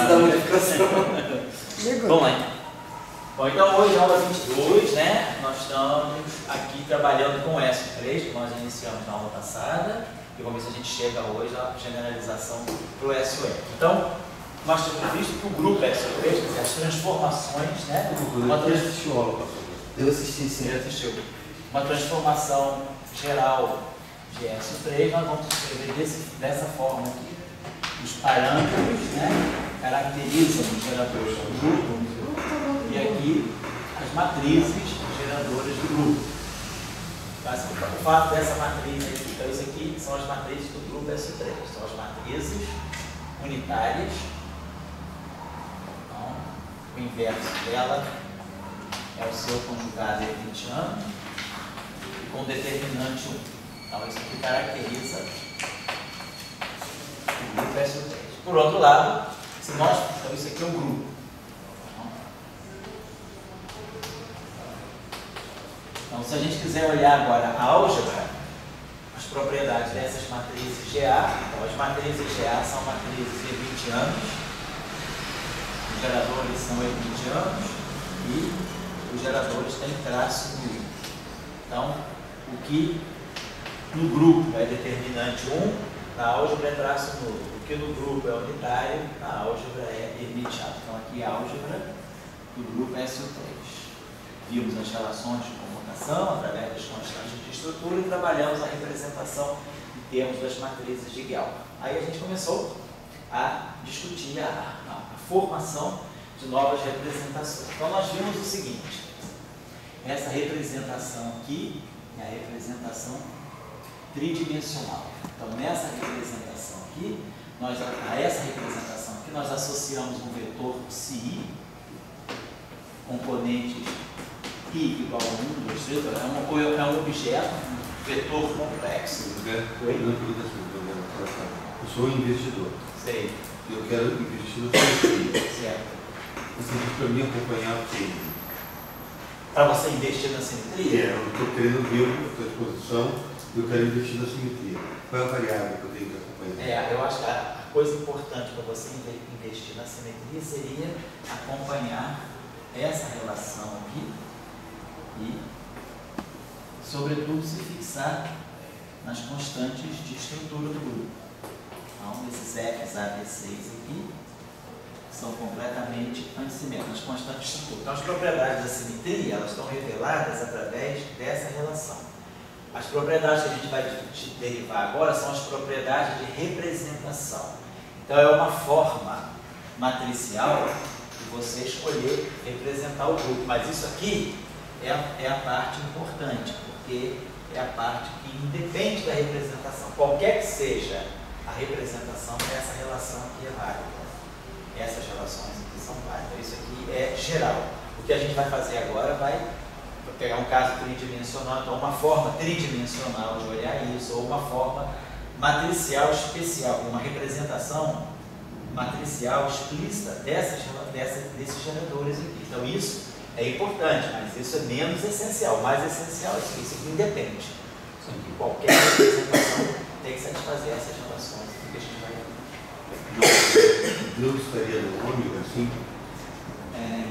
da modificação. Vamos lá então. Bom, então hoje, aula 22, né? Nós estamos aqui trabalhando com o S3, que nós iniciamos na aula passada, e vamos ver se a gente chega hoje à generalização para o SOE. Então, nós temos visto que o grupo SO3, quer dizer, as transformações, né? Eu assisti sim. Você assistiu. Uma transformação geral de SO3, nós vamos escrever dessa forma aqui. Os parâmetros, né, caracterizam os geradores do grupo, e aqui as matrizes geradoras do grupo. O fato dessa matriz aqui, então isso aqui são as matrizes do grupo SO3, são as matrizes unitárias. Então, o inverso dela é o seu conjugado hermitiano e com determinante 1. Então isso aqui caracteriza o grupo SO3. Por outro lado, então isso aqui é um grupo. Então se a gente quiser olhar agora a álgebra, as propriedades dessas matrizes GA, então as matrizes GA são matrizes hermitianas, os geradores são hermitianos e os geradores têm traço nulo. Então, o que no grupo é determinante 1, na álgebra é traço nulo. O que no grupo é unitário, na álgebra é hermitiano. Então, aqui a álgebra do grupo é SO3. Vimos as relações de comutação através das constantes de estrutura e trabalhamos a representação em termos das matrizes de Gauss. Aí a gente começou a discutir a formação de novas representações. Então, nós vimos o seguinte: essa representação aqui é a representação tridimensional. Então, nessa representação aqui, nós associamos um vetor Ci, componentes I igual a 1, 2, 3, é um objeto, um vetor complexo. Eu sou investidor. Sei. Eu quero investir no FII. Certo. Você diz para mim acompanhar o FII. Para você investir na simetria? Eu estou querendo ver a sua exposição e eu quero investir na simetria. Qual é a variável que eu tenho que acompanhar? Eu acho que a coisa importante para você investir na simetria seria acompanhar essa relação aqui e, sobretudo, se fixar nas constantes de estrutura do grupo. Então, esses Fs, A, B, 6 aqui são completamente antissimétricos, constantes de estrutura. Então, as propriedades da simetria, elas estão reveladas através dessa relação. As propriedades que a gente vai derivar agora são as propriedades de representação. Então, é uma forma matricial de você escolher representar o grupo. Mas isso aqui é a parte importante, porque é a parte que independe da representação. Qualquer que seja a representação, essa relação aqui é válida. Essas relações aqui são válidas. Isso aqui é geral. O que a gente vai fazer agora vai pegar um caso tridimensional, então uma forma tridimensional de olhar isso, ou uma forma matricial especial, uma representação matricial explícita desses geradores aqui. Então isso é importante, mas isso é menos essencial. O mais essencial é isso aqui independe. Isso aqui, qualquer representação tem que satisfazer essas relações que a gente vai Não estaria no ômega, assim?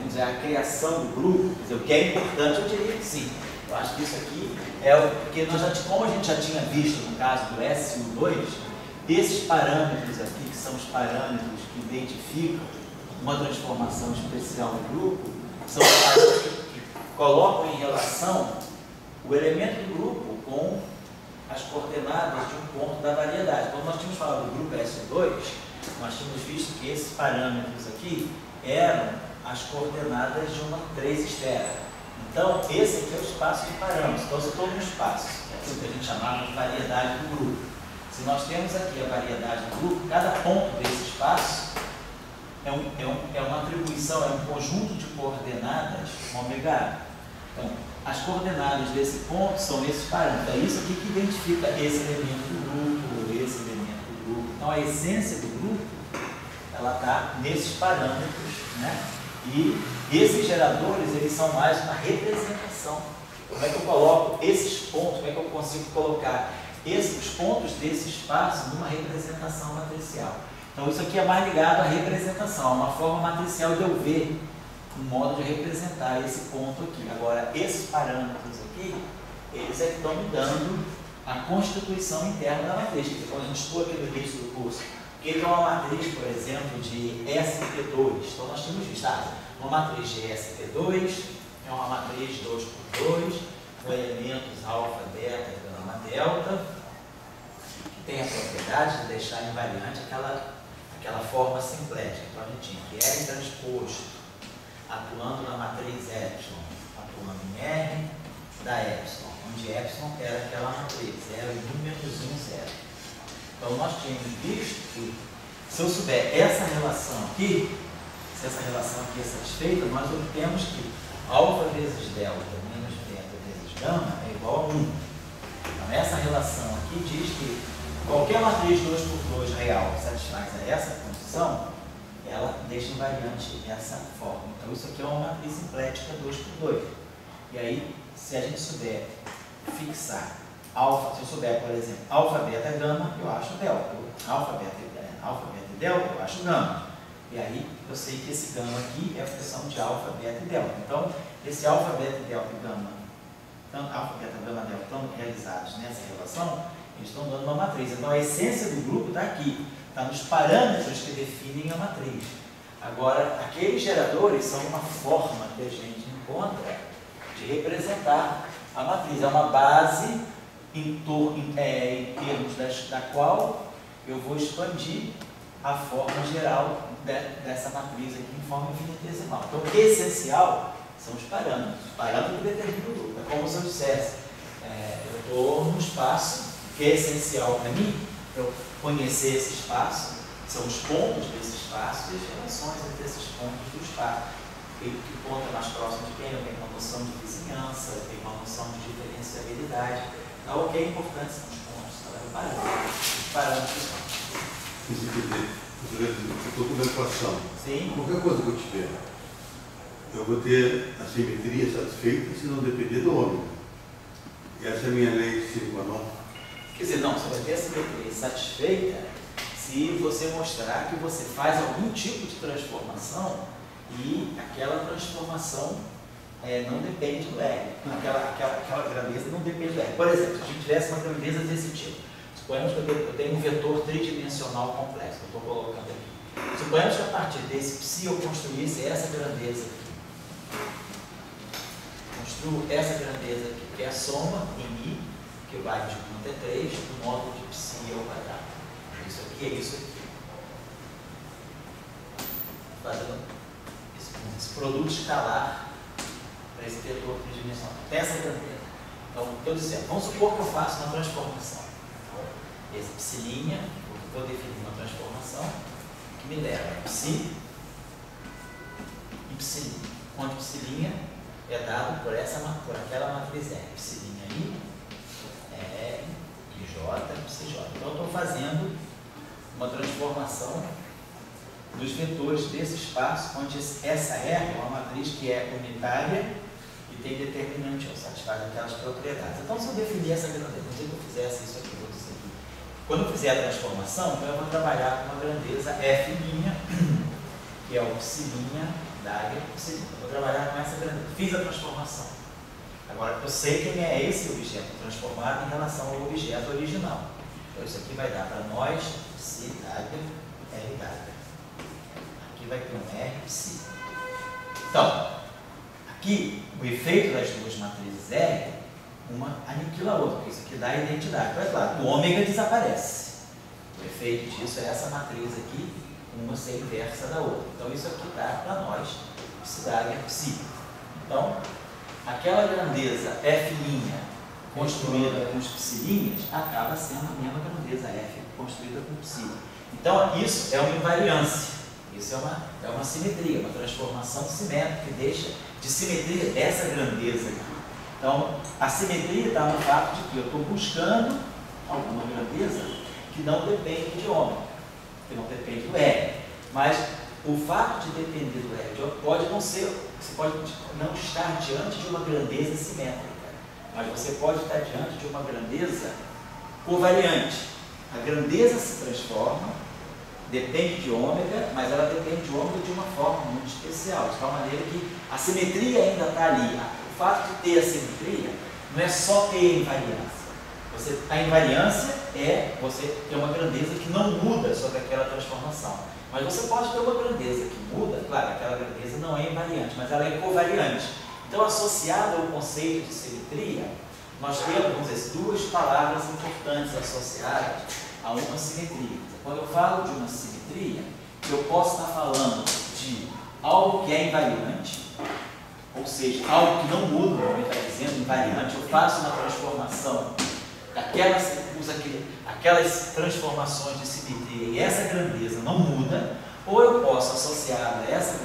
vamos dizer, a criação do grupo, quer dizer, o que é importante, eu diria que sim. Eu acho que isso aqui é o porque como a gente já tinha visto no caso do SU2, esses parâmetros aqui, que são os parâmetros que identificam uma transformação especial do grupo, são os parâmetros que colocam em relação o elemento do grupo com as coordenadas de um ponto da variedade. Quando nós tínhamos falado do grupo SU2, nós tínhamos visto que esses parâmetros aqui eram as coordenadas de uma 3 esfera. Então, esse aqui é o espaço de parâmetros. Então, se eu estou num espaço, que é aquilo que a gente chamava de variedade do grupo. Se nós temos aqui a variedade do grupo, cada ponto desse espaço é uma atribuição, é um conjunto de coordenadas ômega. Então, as coordenadas desse ponto são esses parâmetros. É isso aqui que identifica esse elemento do grupo, esse elemento do grupo. Então, a essência do grupo, ela está nesses parâmetros, né? E esses geradores, eles são mais uma representação. Como é que eu coloco esses pontos, como é que eu consigo colocar os pontos desse espaço numa representação matricial? Então isso aqui é mais ligado à representação, uma forma matricial de eu ver um modo de representar esse ponto aqui. Agora, esses parâmetros aqui, eles é que estão me dando a constituição interna da matriz. Quando a gente expôs aqui no início do curso, que ele é uma matriz, por exemplo, de SP2. Então nós temos visto, uma matriz de SP2 é uma matriz 2x2, com elementos alfa, beta, gama, delta, que tem a propriedade de deixar invariante aquela forma simplética. Então a gente tinha que R transposto atuando na matriz epsilon, atuando em R da epsilon, onde epsilon era aquela matriz, 0 e 1 menos 1, 0. Então nós tínhamos visto que, se eu souber essa relação aqui, se essa relação aqui é satisfeita, nós obtemos que alfa vezes delta menos beta vezes gama é igual a 1. Então essa relação aqui diz que qualquer matriz 2x2 real que satisfaz a essa condição, ela deixa invariante essa forma. Então isso aqui é uma matriz simplética 2x2. E aí, se a gente souber fixar alfa, se eu souber, por exemplo, alfa, beta, gama, eu acho delta. Alfa, beta e delta, eu acho gama. E aí, eu sei que esse gama aqui é a função de alfa, beta e delta. Então, esse alfa, beta, delta e gama, tanto alfa, beta, gama, delta, estão realizados nessa relação, eles estão dando uma matriz. Então, a essência do grupo está aqui. Está nos parâmetros que definem a matriz. Agora, aqueles geradores são uma forma que a gente encontra de representar a matriz. É uma base em termos da qual eu vou expandir a forma geral dessa matriz aqui em forma infinitesimal. Então, o que é essencial são os parâmetros. Os parâmetros determinam o grupo. É como se eu dissesse, eu estou num espaço que é essencial para mim, eu conhecer esse espaço, são os pontos desse espaço e as relações entre esses pontos do espaço. Que ponto é mais próximo de quem? Eu tenho uma noção de vizinhança, eu tenho uma noção de diferenciabilidade. Então, o que é importante são os pontos, os parâmetros. Eu estou com uma equação. Sim. Qualquer coisa que eu tiver, eu vou ter a simetria satisfeita se não depender do ômega. E essa é a minha lei de sigma. Quer dizer, não, você vai ter a simetria satisfeita se você mostrar que você faz algum tipo de transformação e aquela transformação não depende do R. Aquela grandeza não depende do R. Por exemplo, se a gente tivesse uma grandeza desse tipo, suponhamos que eu tenho um vetor tridimensional complexo, que eu estou colocando aqui. Suponhamos que a partir desse psi eu construísse essa grandeza aqui. Construo essa grandeza aqui, que é a soma em I, que vai de 1 até 3, do módulo de psi ao quadrado. Isso aqui é isso aqui. Fazendo esse produto escalar para esse vetor tridimensional. Tem essa grandeza. Então, estou dizendo, vamos supor que eu faço uma transformação. Então, esse psi', eu vou definir uma transformação que me leva a psi e psi', onde psi' é dado por aquela matriz R. Psi' I, J, psi'. Então, eu estou fazendo uma transformação dos vetores desse espaço, onde essa R é uma matriz que é unitária e tem determinante, ou satisfaz aquelas propriedades. Então, se eu definir essa grandeza, não sei que eu fizesse isso aqui, vou dizer aqui. Quando eu fizer a transformação, então eu vou trabalhar com uma grandeza F', que é o psi' da área psi'. Eu vou trabalhar com essa grandeza. Fiz a transformação. Agora, eu sei quem é esse objeto transformado em relação ao objeto original. Então, isso aqui vai dar para nós psi dagger, R dagger. Aqui vai ter um R psi. Então, aqui, o efeito das duas matrizes R, uma aniquila a outra, porque isso aqui dá a identidade. Mas, claro, o ômega desaparece. O efeito disso é essa matriz aqui, uma ser inversa da outra. Então, isso aqui dá para nós psi dagger psi. Então, aquela grandeza F' construída com os psi' acaba sendo a mesma grandeza F construída com psi. Então, isso é uma invariância. Isso é uma simetria, uma transformação simétrica que deixa de simetria essa grandeza aqui. Então, a simetria está no fato de que eu estou buscando alguma grandeza que não depende de ômega, que não depende do R. Mas o fato de depender do R pode não ser, você pode não estar diante de uma grandeza simétrica, mas você pode estar diante de uma grandeza covariante. A grandeza se transforma depende de ômega, mas ela depende de ômega de uma forma muito especial, de tal maneira que a simetria ainda está ali. O fato de ter a simetria não é só ter invariância. A invariância é você ter uma grandeza que não muda sobre aquela transformação. Mas você pode ter uma grandeza que muda, claro, aquela grandeza não é invariante, mas ela é covariante. Então, associado ao conceito de simetria, nós temos, vamos dizer, duas palavras importantes associadas a uma simetria. Quando eu falo de uma simetria, eu posso estar falando de algo que é invariante, ou seja, algo que não muda, como ele está dizendo, invariante. Eu faço uma transformação aquelas transformações de simetria e essa grandeza não muda, ou eu posso associar a essa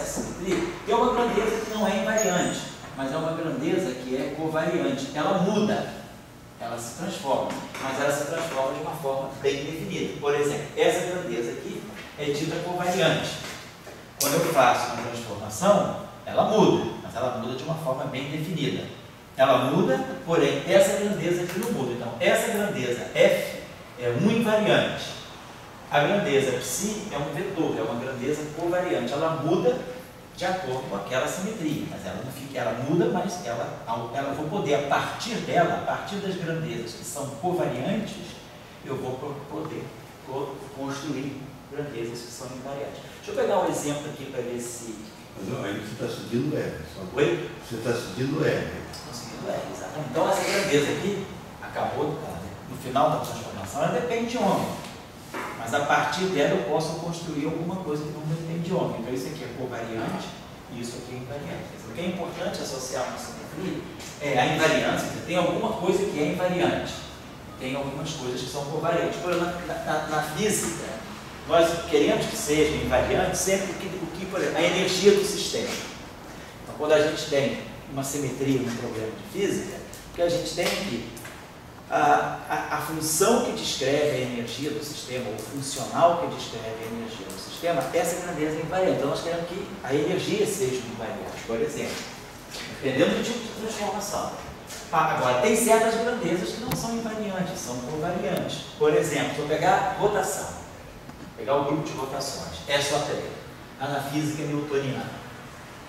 simetria, que é uma grandeza que não é invariante, mas é uma grandeza que é covariante. Ela muda, ela se transforma, mas ela se transforma de uma forma bem definida. Por exemplo, essa grandeza aqui é dita covariante. Quando eu faço uma transformação, ela muda, mas ela muda de uma forma bem definida. Ela muda, porém, essa grandeza aqui não muda. Então, essa grandeza F é um invariante. A grandeza Psi é um vetor, é uma grandeza covariante. Ela muda de acordo com aquela simetria, mas ela não fica, ela muda, mas ela vou poder, a partir dela, a partir das grandezas que são covariantes, eu vou poder construir grandezas que são invariantes. Deixa eu pegar um exemplo aqui para ver se... Mas aí você está seguindo R. Oi? Você está seguindo R. Seguindo R, exatamente. Então, essa grandeza aqui, acabou, no final da transformação, ela depende de ômega. Mas a partir dela eu posso construir alguma coisa que não depende de ômega. Então, isso aqui é covariante e isso aqui é invariante. O que é importante associar uma simetria é a invariância. Tem alguma coisa que é invariante, tem algumas coisas que são covariantes. Por exemplo, na física, nós queremos que seja invariante sempre por exemplo, a energia do sistema. Então, quando a gente tem uma simetria no problema de física, o que a gente tem aqui, a função que descreve a energia do sistema, o funcional que descreve a energia do sistema, essa grandeza é invariante. Então, nós queremos que a energia seja invariante, por exemplo, dependendo do tipo de transformação. Agora, tem certas grandezas que não são invariantes, são covariantes. Por exemplo, se eu pegar rotação, pegar o grupo de rotações, é só 3. Na física newtoniana.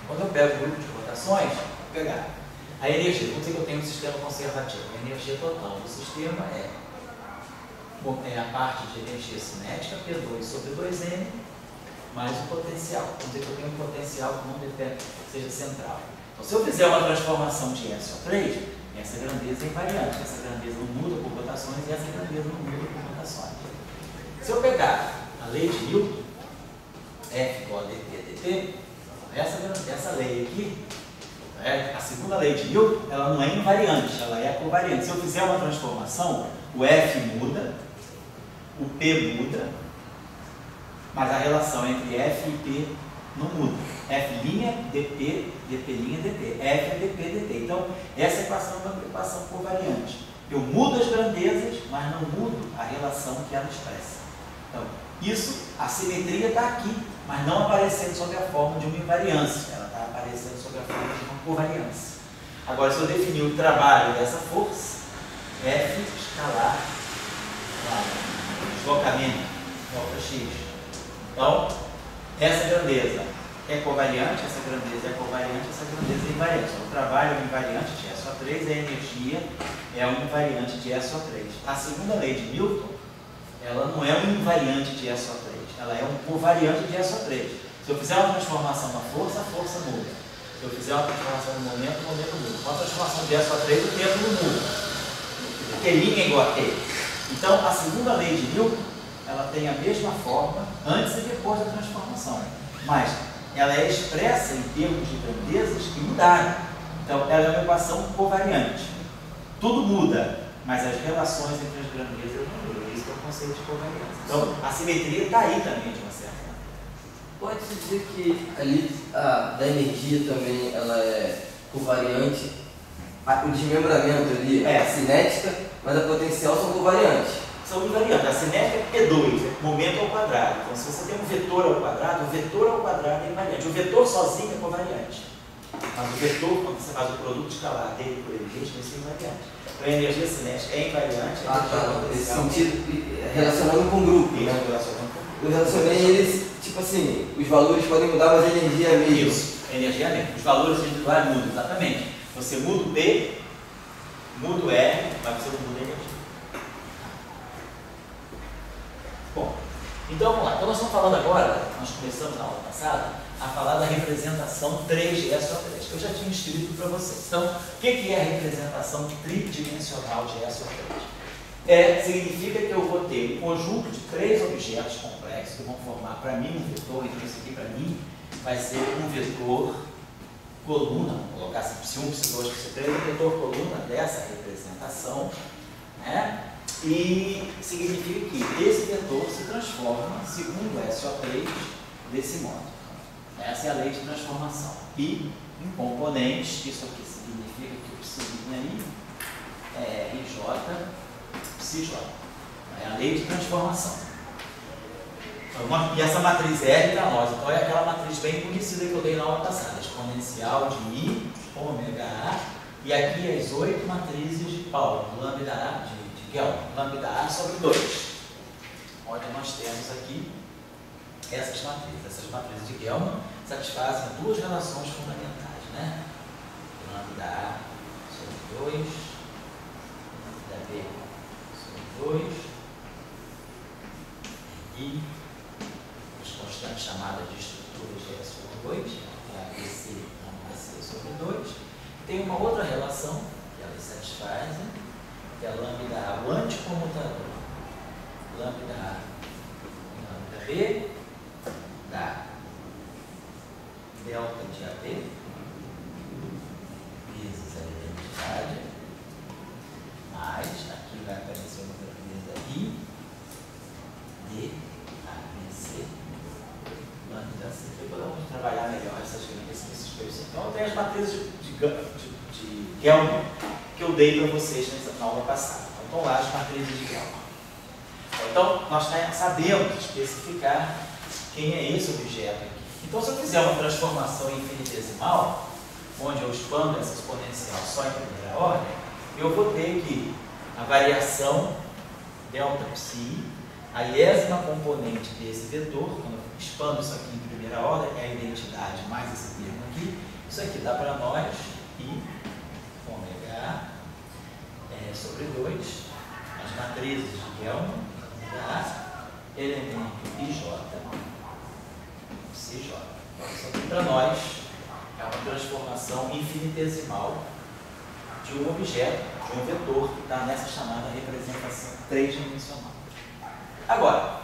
Quando eu pego o grupo de rotações, vou pegar a energia. Vamos dizer que eu tenho um sistema conservativo. A energia total do sistema é a parte de energia cinética, P2 sobre 2M, mais o potencial. Vamos dizer que eu tenho um potencial que não depende, seja central. Então, se eu fizer uma transformação de SO3, essa grandeza é invariante. Essa grandeza não muda por rotações e essa grandeza não muda por rotações. Se eu pegar a lei de Newton, F igual a dt, essa lei aqui, a segunda lei de Newton, ela não é invariante, ela é covariante. Se eu fizer uma transformação, o F muda, o P muda, mas a relação entre F e P não muda. F' dp, dp' dt. F é dp, dt. Então, essa equação é uma equação covariante. Eu mudo as grandezas, mas não mudo a relação que ela expressa. Então, a simetria está aqui, mas não aparecendo sob a forma de uma invariância, ela está aparecendo sob a forma de uma covariância. Agora, se eu definir o trabalho dessa força, F escalar, deslocamento, volta x. Então, essa grandeza é covariante, essa grandeza é covariante, essa grandeza é invariante. Então, o trabalho é um invariante de SO3, a energia é um invariante de SO3. A segunda lei de Newton, ela não é um invariante de SO3, ela é um covariante de SO3. Se eu fizer uma transformação na força, a força muda. Se eu fizer uma transformação no momento, o momento muda. Com a transformação de SO3, o tempo não muda. Porque linha é igual a T. Então, a segunda lei de Newton, ela tem a mesma forma antes e depois da transformação. Mas ela é expressa em termos de grandezas que mudaram. Então, ela é uma equação covariante. Tudo muda, mas as relações entre as grandezas não mudam. Isso é o conceito de covariância. Então, a simetria está aí também, de uma certa maneira. Pode-se dizer que ali da energia também ela é covariante. O desmembramento ali é cinética, mas a potencial são covariantes. São invariantes. A cinética é P2, é momento ao quadrado. Então, se você tem um vetor ao quadrado, o vetor ao quadrado é invariante. O vetor sozinho é covariante. Mas o vetor, quando você faz o produto escalar dele por ele, vai ser invariante. Então, a energia cinética é invariante. Tá. Nesse sentido, relacionando com o grupo. Isso, relacionando com o grupo. eu relacionei eles, tipo assim, os valores podem mudar, mas a energia é a mesma. Isso, a energia é a mesma. Os valores individuais mudam, exatamente. Você muda o P, muda o R, mas você não muda a energia. Bom, então vamos lá. Então nós estamos falando agora, nós começamos na aula passada, a falar da representação 3GSO3. Eu já tinha escrito para vocês. Então, o que é a representação tridimensional de SO3? Significa que eu vou ter um conjunto de 3 objetos complexos que vão formar para mim um vetor, então isso aqui para mim vai ser um vetor coluna, vamos colocar assim, psi1, psi2, psi3, um vetor coluna dessa representação, né? E significa que esse vetor se transforma, segundo SO3, desse modo. Essa é a lei de transformação. E em componentes, isso aqui significa que o psi aí é RJ, psi J. É a lei de transformação. E essa matriz R para nós, então é aquela matriz bem conhecida que eu dei na aula passada, exponencial de I, ômega A, e aqui as 8 matrizes de Pauli, lambda A, de Gelman, lambda A sobre 2, onde nós temos aqui essas matrizes. Essas matrizes de Gelman satisfazem duas relações fundamentais, né? Lambda A sobre 2, lambda B sobre 2, e as constantes chamadas de estruturas G sobre 2, que é a BC, lambda C sobre 2. Tem uma outra relação que elas satisfazem, que é lambda A, o anticomutador, lambda A e lambda B, dá delta de AB vezes a identidade, mais, aqui vai aparecer uma grandeza I, D, ABC, lambda C. Depois vamos trabalhar melhor essas grandezas, esses coisas. Então, tem as matrizes de Gelman que eu dei para vocês na aula passada. Então, lá as matrizes de Gelman. Então, nós sabemos especificar quem é esse objeto aqui. Então, se eu fizer uma transformação infinitesimal, onde eu expando essa exponencial só em primeira ordem, eu vou ter que a variação delta psi, a iésima componente desse vetor, quando eu expando isso aqui em primeira ordem, é a identidade mais esse termo aqui, isso aqui dá para nós I, ômega A, sobre 2, as matrizes de Gelman, elemento IJ, CJ. Isso aqui para nós é uma transformação infinitesimal de um objeto, de um vetor que está nessa chamada representação tridimensional. Agora,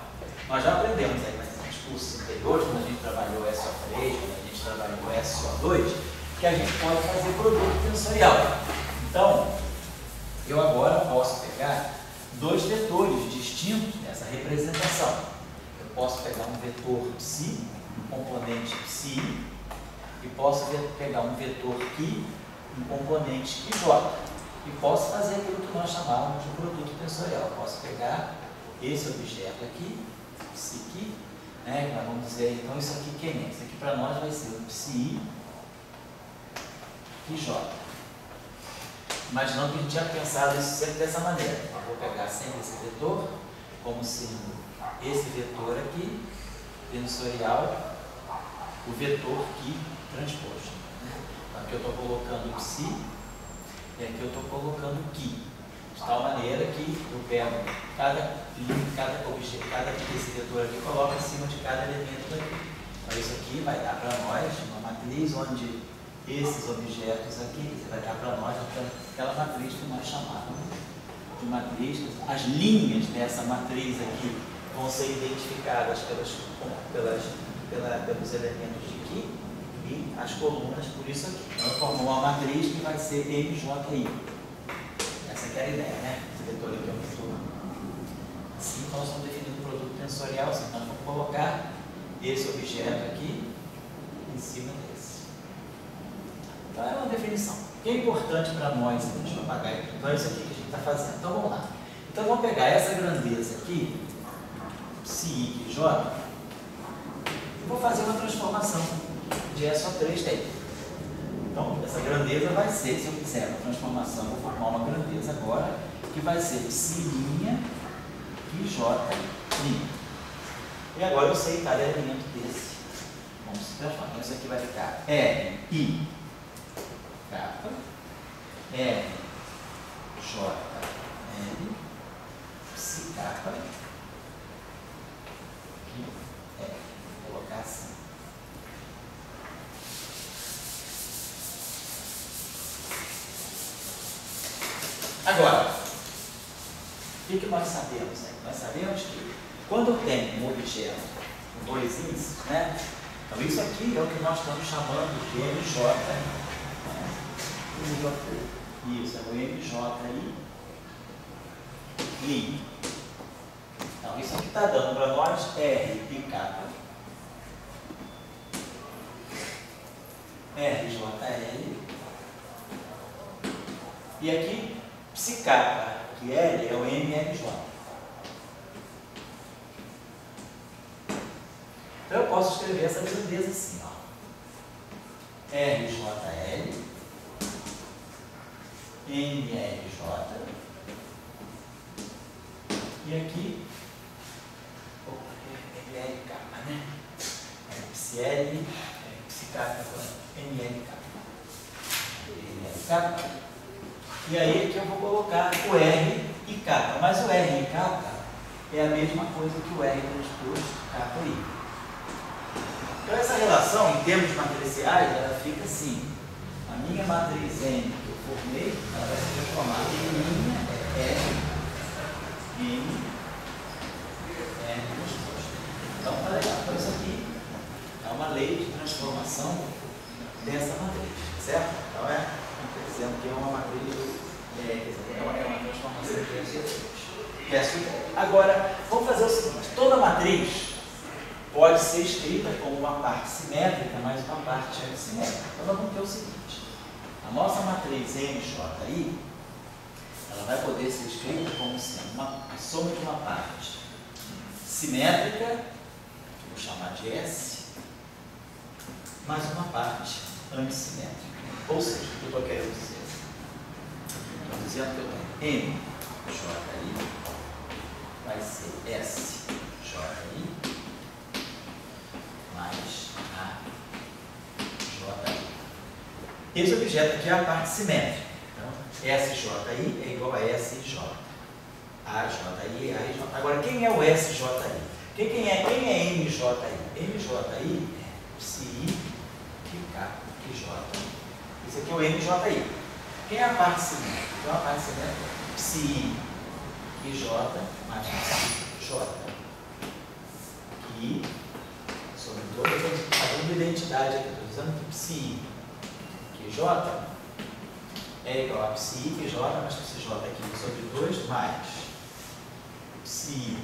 nós já aprendemos aí nos cursos anteriores, quando a gente trabalhou SO3, quando a gente trabalhou SO2, que a gente pode fazer produto tensorial. Então, eu agora posso pegar dois vetores distintos nessa representação. Eu posso pegar um vetor psi, um componente psi, e posso pegar um vetor qui, um componente qj, e posso fazer aquilo que nós chamávamos de produto tensorial. Eu posso pegar esse objeto aqui, psi qui, né? Nós vamos dizer, então isso aqui quem é? Isso aqui para nós vai ser o psi qj. Imaginando que a gente tinha pensado isso sempre dessa maneira. Eu vou pegar sempre esse vetor como sendo esse vetor aqui, tensorial, o vetor qui transposto. Então, aqui eu estou colocando psi e aqui eu estou colocando qui. De tal maneira que eu pego cada objeto, cada desse vetor aqui, coloco em cima de cada elemento daqui. Então isso aqui vai dar para nós uma matriz onde esses objetos aqui, vai dar para nós aquela matriz que nós chamávamos de matriz. As linhas dessa matriz aqui vão ser identificadas pelos elementos de Qui e as colunas por isso aqui. Então formou uma matriz que vai ser MJI. Essa aqui é a ideia, né? Esse vetor aqui é um vetor. Assim nós estamos definindo o produto tensorial, assim, nós vamos colocar esse objeto aqui em cima desse. Então é uma definição. O que é importante para nós, deixa eu apagar aqui. Então é isso aqui que a gente está fazendo. Então vamos lá. Então vamos pegar essa grandeza aqui, psi J, e vou fazer uma transformação de SO3 dele. Então essa grandeza vai ser, se eu fizer uma transformação, vou formar uma grandeza agora, que vai ser psi' e J'. E agora eu sei cada elemento desse. Vamos se transformar. Então isso aqui vai ficar R, I, kappa, R, J, L, psi kappa, aqui, R. Vou colocar assim. Agora, o que nós sabemos? Né? Nós sabemos que quando eu tenho um objeto com dois índices, né? Então isso aqui é o que nós estamos chamando de MJ. Né? Isso, é o MJI. Então isso aqui está dando para nós R e kappa, RJL, e aqui psi kappa, que L é o MMJ. Então eu posso escrever essa grandeza assim, ó. RJL, MRJ, e aqui, MLK, né? PSL, psi kappa, MLK. MLK. E aí aqui eu vou colocar o R e kappa, mas o R e kappa é a mesma coisa que o R transposto kappa I. Então essa relação, em termos matriciais, ela fica assim. A minha matriz N que eu formei, ela vai se transformar em minha R, M, R transposto. Então, olha legal. Então isso aqui é uma lei de transformação dessa matriz, certo? Então dizendo que é uma matriz, é uma transformação de S. Agora, vamos fazer o seguinte: toda matriz pode ser escrita como uma parte simétrica, mas uma parte assimétrica. Então, nós vamos ter o seguinte: a nossa matriz MJI, ela vai poder ser escrita como sendo a soma de uma parte simétrica, que eu vou chamar de S, mais uma parte antissimétrica. Ou seja, o que eu estou querendo dizer? Estou dizendo que eu tenho MJI vai ser SJI mais AJI. Esse objeto aqui é a parte simétrica. Então, SJI é igual a SJ. AJI é AJ. Agora, quem é o SJI? Quem é MJI? MJI é psi, J. Esse aqui é o MJI. Quem é a parte simétrica? Então, a parte simétrica é psi e J mais psi J. Aqui, sobre todo, eu estou falando de identidade aqui. Estou dizendo que psi e J é igual a psi e J mais psi J aqui sobre 2 mais psi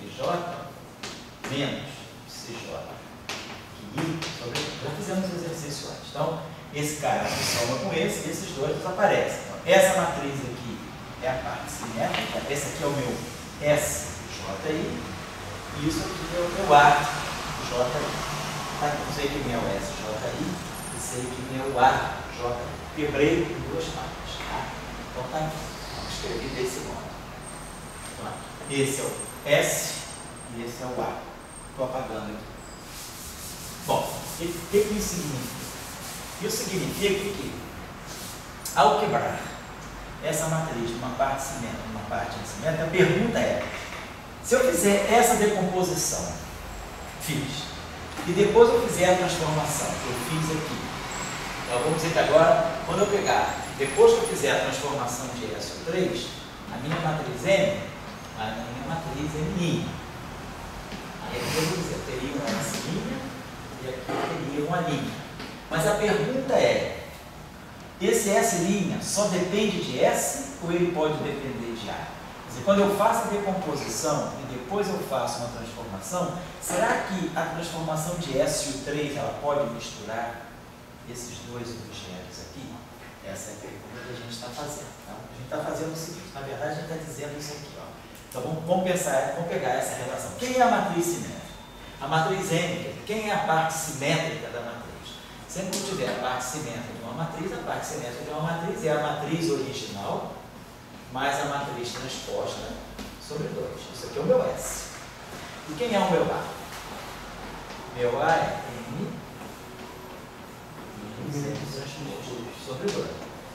e J menos psi J. Já fizemos o exercício antes. Então, esse cara se soma com esse e esses dois desaparecem. Então, essa matriz aqui é a parte simétrica, esse aqui é o meu SJI, e isso aqui é o meu AJI. Tá? Não sei quem é o SJI, e sei quem é o AJI. Quebrei em duas partes. Tá? Então, tá aqui. Vamos escrever desse modo. Então, esse é o S e esse é o A. Estou apagando aqui. Bom, o que isso significa? Isso significa que, ao quebrar essa matriz de uma parte simétrica e uma parte antissimétrica, a pergunta é: se eu fizer essa decomposição, fiz, e depois eu fizer a transformação que eu fiz aqui, então vamos dizer que agora, quando eu pegar, depois que eu fizer a transformação de SO3, a minha matriz M, a minha matriz M'. Aí eu vou dizer, eu teria uma S', e aqui teria uma linha. Mas a pergunta é: esse S' só depende de S ou ele pode depender de A? Quer dizer, quando eu faço a decomposição e depois eu faço uma transformação, será que a transformação de S e o 3 ela pode misturar esses dois objetos aqui? Essa é a pergunta que a gente está fazendo. Então, a gente está fazendo o seguinte: na verdade, a gente está dizendo isso aqui. Ó. Então, vamos pegar essa relação. Quem é a matriz simétrica? A matriz M, quem é a parte simétrica da matriz? Sempre que tiver a parte simétrica de uma matriz, a parte simétrica de uma matriz é a matriz original mais a matriz transposta sobre 2. Isso aqui é o meu S. E quem é o meu A? Meu A é M transposto sobre 2.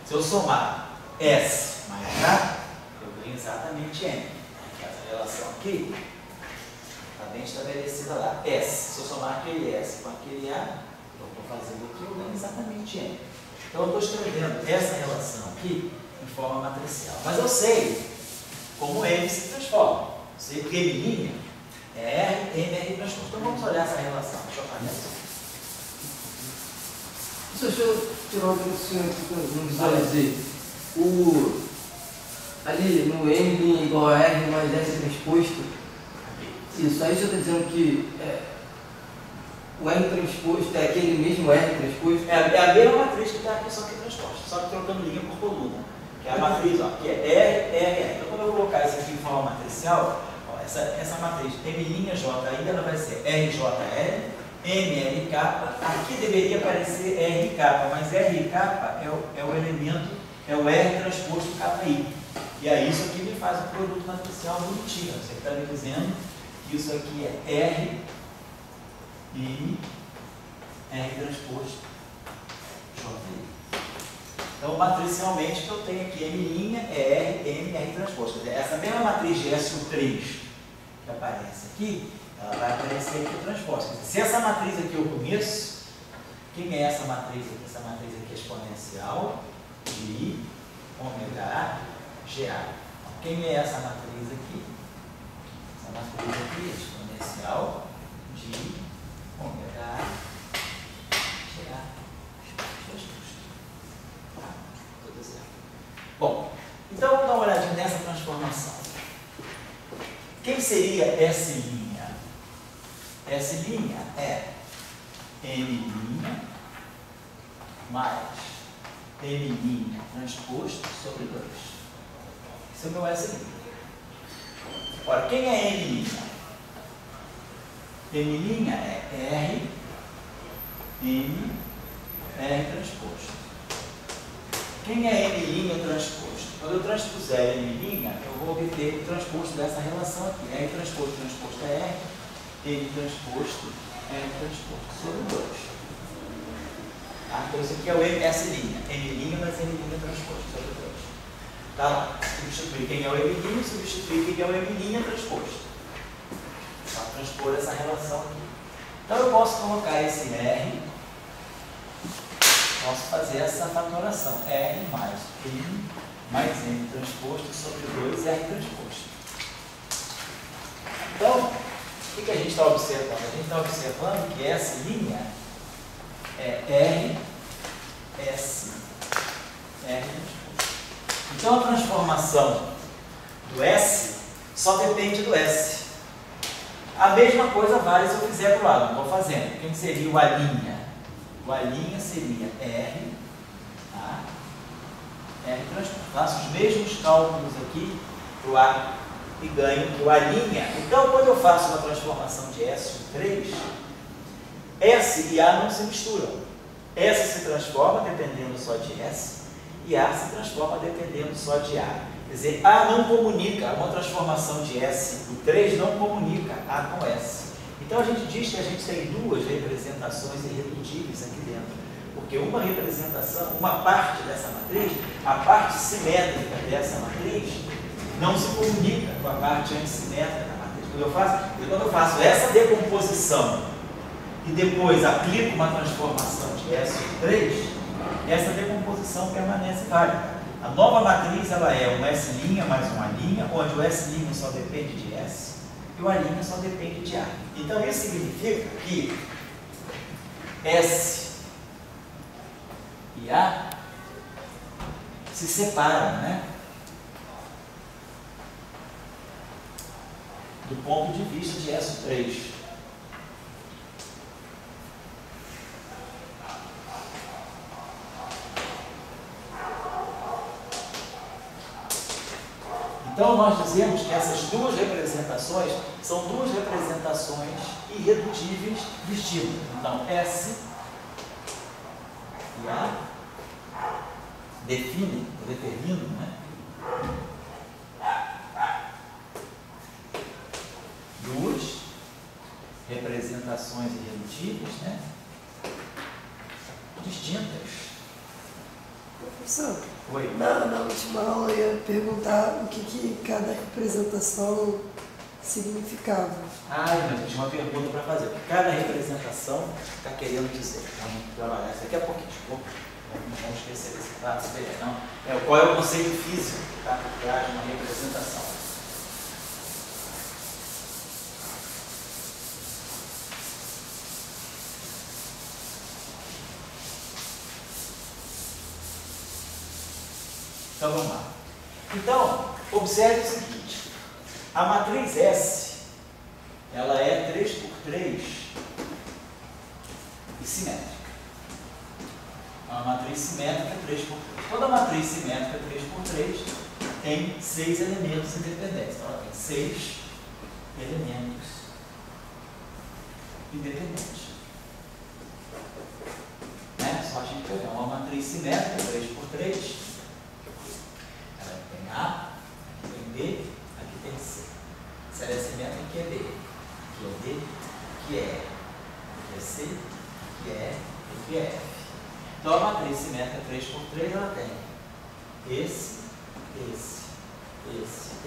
Se eu somar S mais A, eu ganho exatamente M. Essa relação aqui está bem estabelecida lá. S. Se eu somar aquele S com aquele A, eu estou fazendo aqui, eu ganho exatamente M. Então eu estou escrevendo essa relação aqui em forma matricial. Mas eu sei como M se transforma. Eu sei que M' é R, M, R transposto. Então vamos olhar essa relação. Deixa eu fazer isso. Deixa eu tirar uma dúvida aqui que eu não visualizei. Ali no M igual a R mais S transposto, isso aí você está dizendo que o R transposto é aquele mesmo R transposto? É a mesma matriz que está aqui, só que transposta, só que trocando linha por coluna. Que é a matriz, ó, que é R, R, R. Então quando eu colocar isso aqui em forma matricial, ó, essa matriz M'J aí ela vai ser RJL, MLK, aqui deveria aparecer RK, mas RK é o elemento, é o R transposto KI. E aí isso aqui me faz um produto matricial bonitinho. Você está me dizendo que isso aqui é R, M, R transposto JI. Então, matricialmente, o que eu tenho aqui, M' é R, M, R transposto. Quer dizer, essa mesma matriz de SU3 que aparece aqui, ela vai aparecer aqui transposta. Quer dizer, se essa matriz aqui eu conheço, quem é essa matriz aqui? Essa matriz aqui é exponencial de ômega GA. Quem é essa matriz aqui? Essa matriz aqui é exponencial de ômega GA. Tudo certo. Bom, então vamos dar uma olhadinha nessa transformação. Quem seria S'? S' é M' mais M' transposto sobre 2. Esse é o meu S'. Ora, quem é M'? M' é R, M, R transposto. Quem é M' transposto? Quando eu transpuser M', eu vou obter o transposto dessa relação aqui. R transposto é R, M transposto, R transposto sobre 2. Tá? Então isso aqui é o S', M' mais M' transposto sobre 2. Tá lá. Substituir quem é o M', substituir quem é o M' transposto. Para transpor essa relação aqui. Então eu posso colocar esse R, posso fazer essa fatoração. R mais M mais M transposto sobre 2 R transposto. Então, o que a gente está observando? A gente está observando que essa linha é R, S, R transposto. Então a transformação do S só depende do S. A mesma coisa vale se eu fizer para o lado, não estou fazendo. Quem seria o A'? O A' seria R, tá? R transposto. Faço os mesmos cálculos aqui para o A e ganho que o A'. Então, quando eu faço uma transformação de S3, S e A não se misturam. S se transforma dependendo só de S e A se transforma dependendo só de A. Quer dizer, A não comunica, uma transformação de S, o 3 não comunica A com S. Então a gente diz que a gente tem duas representações irredutíveis aqui dentro. Porque uma representação, uma parte dessa matriz, a parte simétrica dessa matriz, não se comunica com a parte antissimétrica da matriz. Quando eu faço essa decomposição e depois aplico uma transformação de S3, essa decomposição permanece válida. A nova matriz ela é um S' mais um A', onde o S' só depende de S e o A' só depende de A. Então isso significa que S e A se separam, né? Do ponto de vista de S3. Então, nós dizemos que essas duas representações são duas representações irredutíveis distintas. Então, S e A definem, determinam, né? Duas representações irredutíveis, né? Distintas. Professor, Oi. na última aula eu ia perguntar o que cada representação significava. Mas eu tinha uma pergunta para fazer. O que cada representação está querendo dizer? Então, daqui a pouquinho, não vamos esquecer desse prato, não. Qual é o conceito físico que está por trás de uma representação? Então vamos lá. Então, observe o seguinte: a matriz S, ela é 3×3 e simétrica. É uma matriz simétrica 3×3. Toda matriz simétrica 3×3 tem 6 elementos independentes. Então ela tem 6 elementos independentes. Né? Só a gente pegar uma matriz simétrica 3×3. Ela tem A, aqui tem B, aqui tem C. Se ela é simétrica, aqui é B, aqui é D, aqui é E, aqui é C, aqui é E, aqui é F. Então a matriz simétrica 3×3 ela tem esse e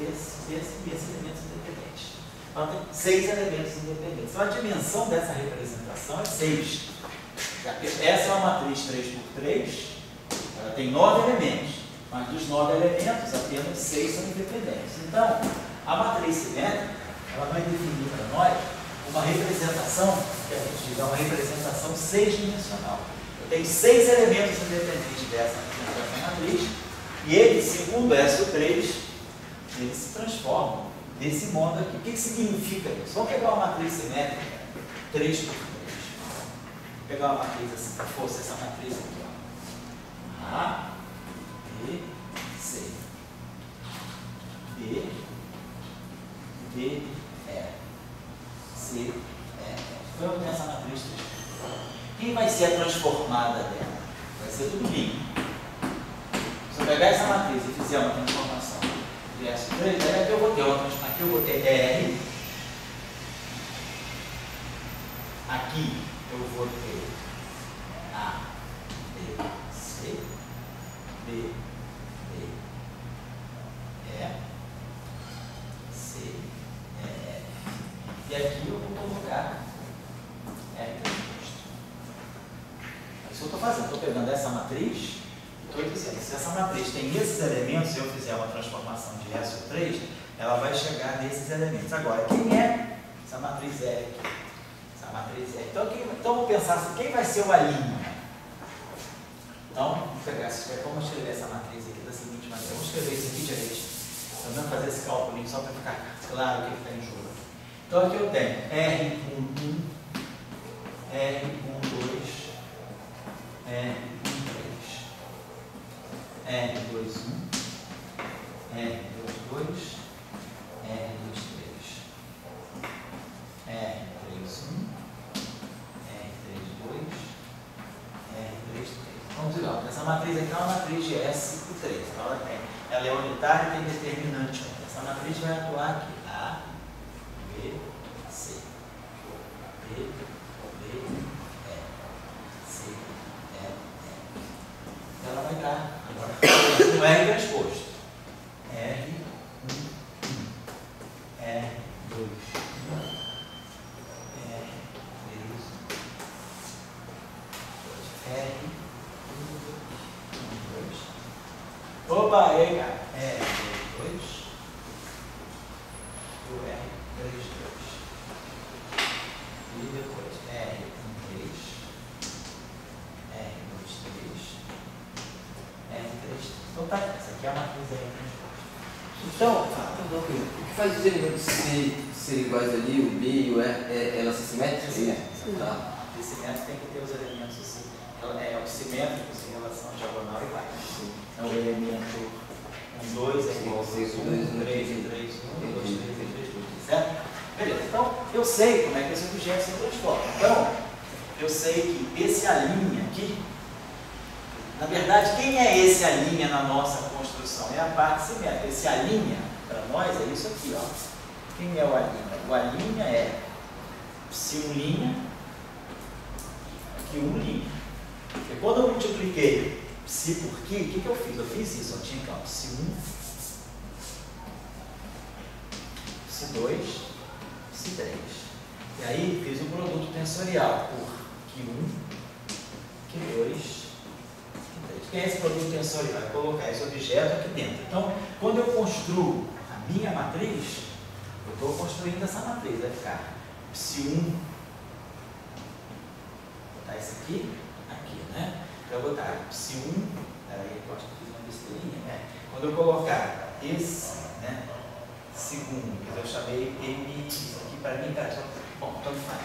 esses elementos independentes. Ela tem 6 elementos independentes. Então a dimensão dessa representação é 6. Essa é uma matriz 3×3, ela tem 9 elementos, mas dos 9 elementos apenas 6 são independentes. Então a matriz simétrica ela vai definir para nós uma representação, que a gente diz, é uma representação 6-dimensional. Eu tenho 6 elementos independentes dessa matriz, e eles, segundo SO3, eles se transformam nesse modo aqui. O que significa isso? Vamos pegar uma matriz simétrica 3×3. Vou pegar uma matriz assim, se fosse essa matriz aqui, ó. A, B, C. B, D, E. C, E. Vamos ter essa matriz 3×3. Quem vai ser a transformada dela? Vai ser tudo vinho. Se eu pegar essa matriz e fizer uma transformação de S3, aqui eu vou ter uma transformação. Aqui eu vou ter R. Aqui eu vou ter A, B, C, B, D, E, C, E, F. E aqui eu vou colocar R transposto. É isso que eu estou fazendo. Estou pegando essa matriz e estou dizendo, se essa matriz tem esses elementos, se eu fizer uma transformação de SO3, ela vai chegar nesses elementos. Agora, quem é essa matriz R aqui? Essa matriz R. Então vamos pensar assim, quem vai ser o alinho? Então, vamos pegar, vamos escrever essa matriz aqui da seguinte maneira. Vamos escrever isso aqui direito. Vamos fazer esse cálculo só para ficar claro o que está em jogo. Então aqui eu tenho R1, R2, R3, R21, R22, R23, R31, R32, R33. Vamos ver, essa matriz aqui é uma matriz de S3. Então ela é unitária e tem determinante. Essa matriz vai atuar aqui. A, B, C. B, D, E. C, E, F. Ela vai dar agora no R transposto. R1, R2, R3, opa, aí, cara. R2 e o R32. E depois R13, R23, R33. Então tá, essa aqui é a matriz aí transposta. Então, o que faz os elementos serem iguais ali, o B e o E, elas são simétricas? Sim. Tá. A simétrica tem que ter os elementos assim. Os simétricos em relação à diagonal iguais. Então o elemento 2 é igual a 6, 1, 3 e 3, 1, 2, 3 e 3, 2, certo? Beleza, então eu sei como é que esse objeto se transforma. Então, eu sei que esse alinha aqui, na verdade, quem é esse alinha na nossa construção? É a parte simétrica. Esse alinha, para nós, é isso aqui, ó. Quem é o alinha? O alinha é Psi1', Q1'. E quando eu multipliquei Psi por Q, o que eu fiz? Eu fiz isso, eu tinha aqui, ó, Psi1, Psi2, Psi3. E aí fiz o produto tensorial por Q1, Q2, Q3. Que é esse produto tensorial? É colocar esse objeto aqui dentro. Então, quando eu construo a minha matriz, eu estou construindo essa matriz, vai ficar Psi1, vou botar isso aqui, né? Então, eu vou botar Psi1, peraí, eu acho que fiz uma besteirinha, quando eu colocar esse, né, segundo, que eu chamei M, isso aqui para mim, cara, bom, tanto faz.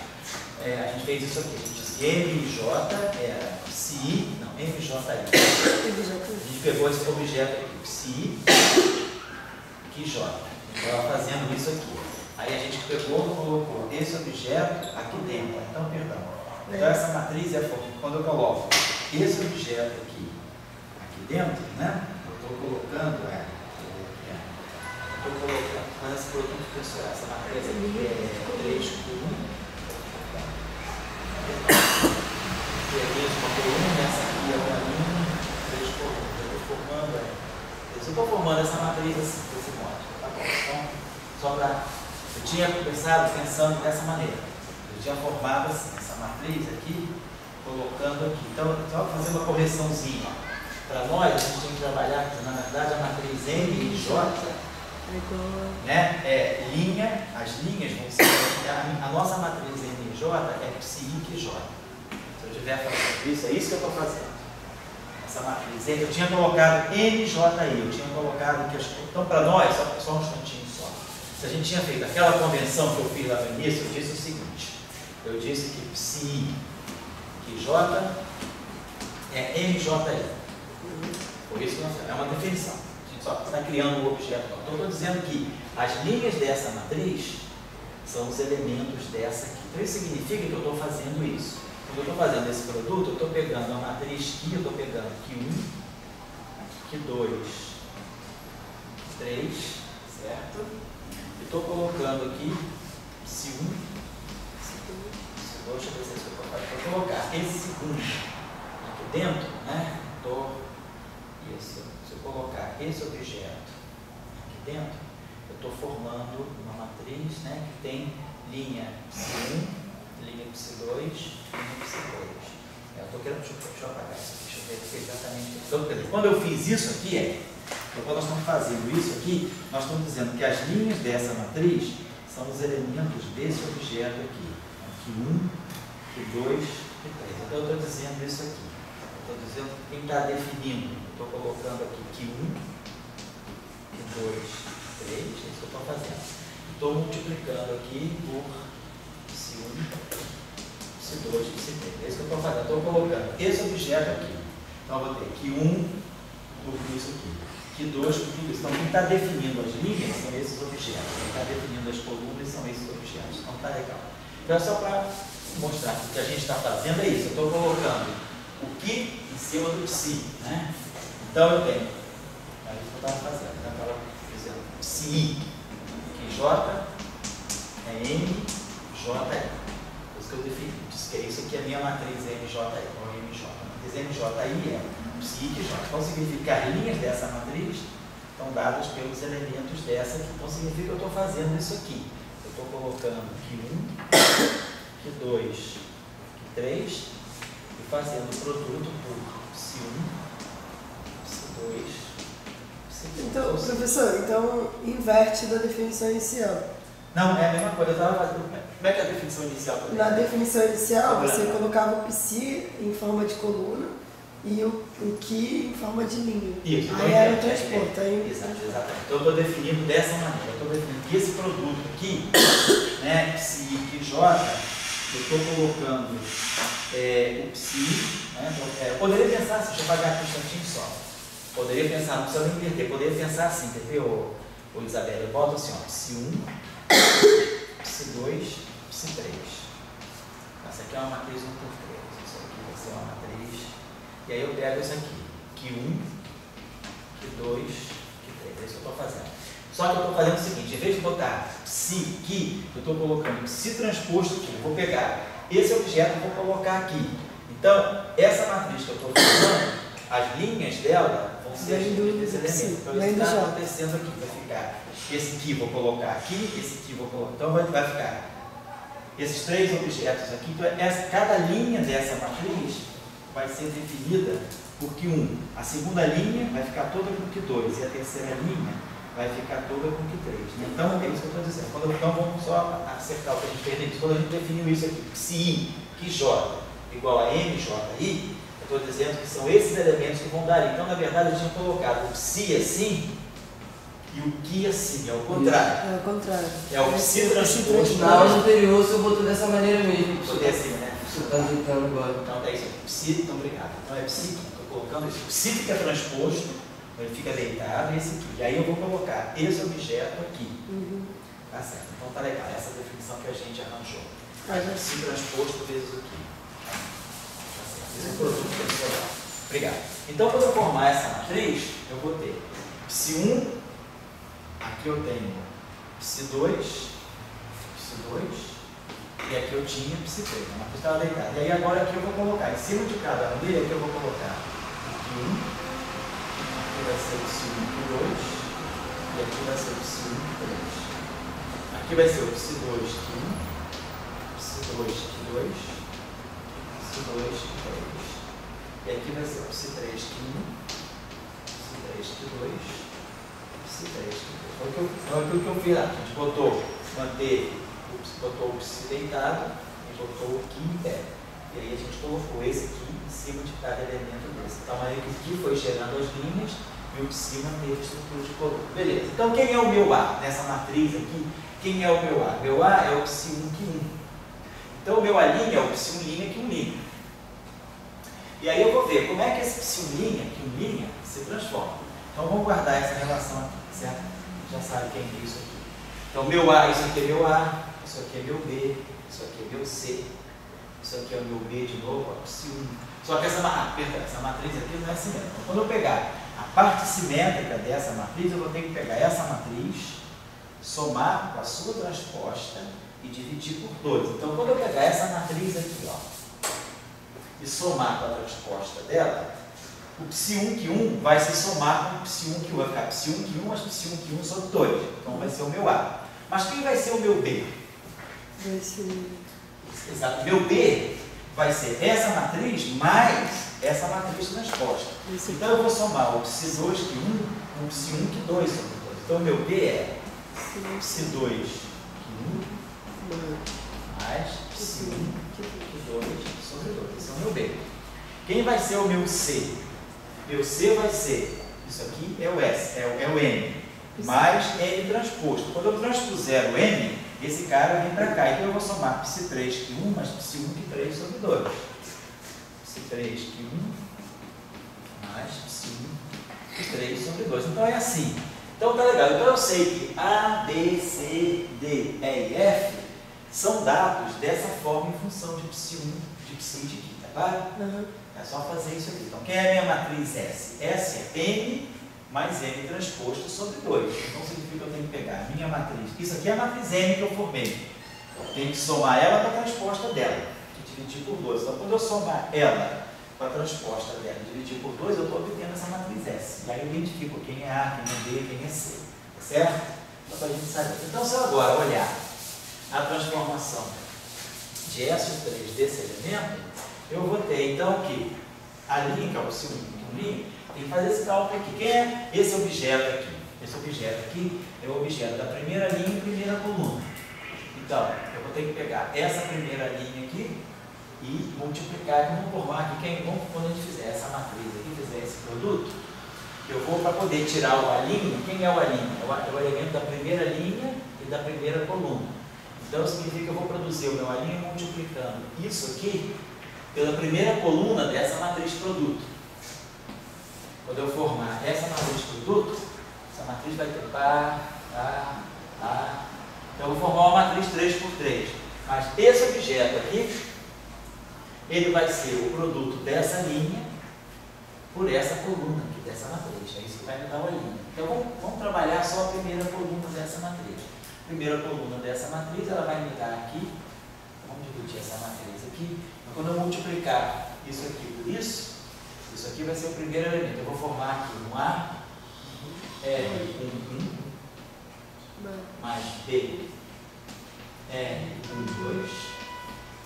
A gente fez isso aqui, a gente disse MJ era Psi, não, MJI. A gente pegou esse objeto aqui, Psi, QJ. Estava fazendo isso aqui. Aí a gente pegou e colocou esse objeto aqui dentro. Então, perdão. Então, essa matriz é quando eu coloco esse objeto aqui dentro, né? Eu estou colocando, estou colocando esse produto tensorial, essa matriz aqui é 3 por 1. Aqui é uma coluna, essa aqui é uma linha, 3 por 1. Eu estou formando, eu estou formando essa matriz assim, desse modo. Tá bom? Então, só para. Eu tinha começado pensando dessa maneira. Eu tinha formado assim, essa matriz aqui, colocando aqui. Então, só para fazer uma correçãozinha. Para nós, a gente tem que trabalhar, na verdade, a matriz M e J, né, linha, as linhas vão ser. A nossa matriz M e J é Psi e J. Se eu estiver fazendo isso, é isso que eu estou fazendo. Essa matriz M, eu tinha colocado MJI, eu tinha colocado que. Então, para nós, só um instantinho só. Se a gente tinha feito aquela convenção que eu fiz lá no início, eu disse o seguinte: eu disse que Psi e J é MJI. Por isso que é uma definição. A gente só está criando um objeto. Então, eu estou dizendo que as linhas dessa matriz são os elementos dessa aqui. Então, isso significa que eu estou fazendo isso. Quando eu estou fazendo esse produto, eu estou pegando a matriz Q, eu estou pegando Q1, Q2, Q3, certo? E estou colocando aqui Psi1, Psi2, deixa eu ver se é isso que eu estou fazendo. Vou colocar esse segundo aqui dentro, né? Isso. Se eu colocar esse objeto aqui dentro, eu estou formando uma matriz, né, que tem linha Psi1, linha Psi2, linha Psi2. Eu estou querendo, deixa eu apagar isso aqui, deixa eu ver exatamente. Então, quando eu fiz isso aqui, então, quando nós estamos fazendo isso aqui, nós estamos dizendo que as linhas dessa matriz são os elementos desse objeto aqui. Q1, Q2, Q3. Então, eu estou dizendo isso aqui. Estou dizendo quem está definindo. Estou colocando aqui Q1, Q2, Q3, é isso que eu estou fazendo. Estou multiplicando aqui por Psi1, Psi2, Psi3. É isso que eu estou fazendo. Estou colocando esse objeto aqui. Então, eu vou ter Q1 por isso aqui. Q2 por tudo isso. Então, quem está definindo as linhas são esses objetos. Quem está definindo as colunas são esses objetos. Então, está legal. Então, é só para mostrar que o que a gente está fazendo é isso. Eu estou colocando o Q em cima do Psi, né? Então eu tenho, é isso que eu estava fazendo, né? Estava dizendo Psi, QJ é M, J é. Por isso que eu defini, disse que isso aqui é a minha matriz MJI, ou MJ. A matriz MJI é Psi e QJ. Então significa que as linhas dessa matriz estão dadas pelos elementos dessa aqui. Então significa que eu estou fazendo isso aqui. Eu estou colocando Q1, Q2, Q3 e fazendo o produto por Psi1, Psi2, Psi3. Então, professor, então inverte da definição inicial. Não, é a mesma coisa. Como é que é a definição inicial? Na definição inicial, você colocava o Psi em forma de coluna e o Q em forma de linha. Isso. Aí era o transporte. Exatamente. Então eu estou definindo dessa maneira. Eu estou definindo que esse produto aqui, né, Psi e QJ, eu estou colocando o Psi, né, eu poderia pensar assim, deixa eu apagar aqui um instantinho só. Poderia pensar, não precisa nem inverter, poderia pensar assim, quer ver, ô Isabela? Eu boto assim, ó, Psi1, Psi2, Psi3. Essa aqui é uma matriz 1 por 3. Isso aqui vai ser uma matriz. E aí eu pego isso aqui, Q1, Q2, Q3. É isso que eu estou fazendo. Só que eu estou fazendo o seguinte, em vez de botar psi, que, eu estou colocando psi transposto aqui. Eu vou pegar esse objeto e vou colocar aqui. Então, essa matriz que eu estou falando, as linhas dela vão ser as linhas desse elemento. Então, isso está acontecendo aqui. Vai ficar esse aqui, vou colocar aqui, esse aqui vou colocar. Então, vai ficar esses três objetos aqui. Então, cada linha dessa matriz vai ser definida por Q1. A segunda linha vai ficar toda com Q2 e a terceira linha vai ficar toda com Q3. Então, é isso que eu estou dizendo. Então, vamos só acertar o que a gente fez. Quando a gente definiu isso aqui, psi I, QJ igual a MJI, eu estou dizendo que são esses elementos que vão dar. Então, na verdade, eu tinha colocado o psi assim e o Ki assim, é o contrário. É o contrário. É o psi transposto. Na aula anterior você botou dessa maneira mesmo. Botei assim, né? Você está ajeitando agora. Então, é isso aqui. Psi, então, obrigado. Então, é psi, estou colocando isso. O psi fica transposto, ele fica deitado, esse aqui. E aí eu vou colocar esse objeto aqui. Tá certo. Então, tá legal. Essa definição que a gente arranjou. Psi transposto vezes o Ki. Esse é o produto tensorial. Obrigado. Então, quando eu formar essa matriz, eu vou ter psi1, aqui eu tenho psi2, e aqui eu tinha psi3. A matriz estava deitada. E aí, agora aqui eu vou colocar, em cima de cada um dele, aqui eu vou colocar aqui 1, aqui vai ser o psi1, Q2, e aqui vai ser o psi1, Q3. Aqui vai ser o psi2, Q1, psi2, Q2, psi2, Q3. E aqui vai ser o psi3, Q1, psi3, Q2, psi3, Q3. Então, aquilo que eu fiz lá, a gente botou o psi deitado e botou o Ki em pé. E aí a gente colocou esse aqui em cima de cada elemento desse. Então, aí o Ki foi gerando as linhas e o psi manteve a estrutura de coluna. Beleza. Então, quem é o meu A? Nessa matriz aqui, quem é o meu A? Meu A é o psi1, Q1. Então, o meu A' é o psi1', Q1'. E aí eu vou ver como é que esse psi1', Q1' se transforma. Então, vamos guardar essa relação aqui, certo? Já sabe quem é isso aqui. Então, meu A, isso aqui é meu A, isso aqui é meu B, isso aqui é meu C, isso aqui é o meu B de novo, ó, psi1. Só que essa matriz aqui não é simétrica. Então, quando eu pegar a parte simétrica dessa matriz, eu vou ter que pegar essa matriz, somar com a sua transposta e dividir por 2. Então, quando eu pegar essa matriz aqui, ó, e somar com a transposta dela, o psi1, Q1 vai se somar com o psi1, Q1. Vai ficar psi1, Q1, mas psi1, Q1 sobre 2. Então, vai ser o meu A. Mas quem vai ser o meu B? Vai ser... Exato. Meu B vai ser essa matriz mais essa matriz transposta. Então, eu vou somar o psi2, Q1 com o psi1, Q2 sobre 2. Então, o meu B é psi2, Q1 mais psi1, Q2 sobre 2. Esse é o meu B. Quem vai ser o meu C? Meu C vai ser, isso aqui é o S, é o M, mais M transposto. Quando eu transpuser o M, esse cara vem para cá. Então eu vou somar psi3, Q1 mais psi1, Q3 sobre 2. Psi3, Q1 mais psi1, Q3 sobre 2. Então é assim. Então tá legal. Então eu sei que A, B, C, D, E e F são dados dessa forma em função de psi1, de psi e de Ki, tá claro? É só fazer isso aqui. Então, quem é a minha matriz S? S é M mais M transposto sobre 2. Então, significa que eu tenho que pegar a minha matriz. Isso aqui é a matriz M que eu formei. Eu tenho que somar ela com a transposta dela, e dividir por 2. Então, quando eu somar ela com a transposta dela e dividir por 2, eu estou obtendo essa matriz S. E aí eu identifico quem é A, quem é B, quem é C. Tá certo? Então, para a gente saber. Então, se eu agora olhar a transformação de S3 desse elemento, eu vou ter, então, que a linha, que é o psi1, tem que fazer esse cálculo aqui. Quem é esse objeto aqui? Esse objeto aqui é o objeto da primeira linha e primeira coluna. Então, eu vou ter que pegar essa primeira linha aqui e multiplicar, vamos formar aqui, quando a gente fizer essa matriz aqui, fizer esse produto, eu vou, para poder tirar o A', quem é o A'? É o elemento da primeira linha e da primeira coluna. Então, significa que eu vou produzir o meu A' multiplicando isso aqui pela primeira coluna dessa matriz produto. Quando eu formar essa matriz produto, essa matriz vai ter par, A. Então eu vou formar uma matriz 3×3. Mas esse objeto aqui, ele vai ser o produto dessa linha por essa coluna aqui, dessa matriz. É isso que vai me dar uma linha. Então vamos trabalhar só a primeira coluna dessa matriz. Primeira coluna dessa matriz, ela vai me dar aqui, vamos dividir essa matriz aqui, mas quando eu multiplicar isso aqui por isso aqui vai ser o primeiro elemento. Eu vou formar aqui um A, R, 1 mais B, R, 2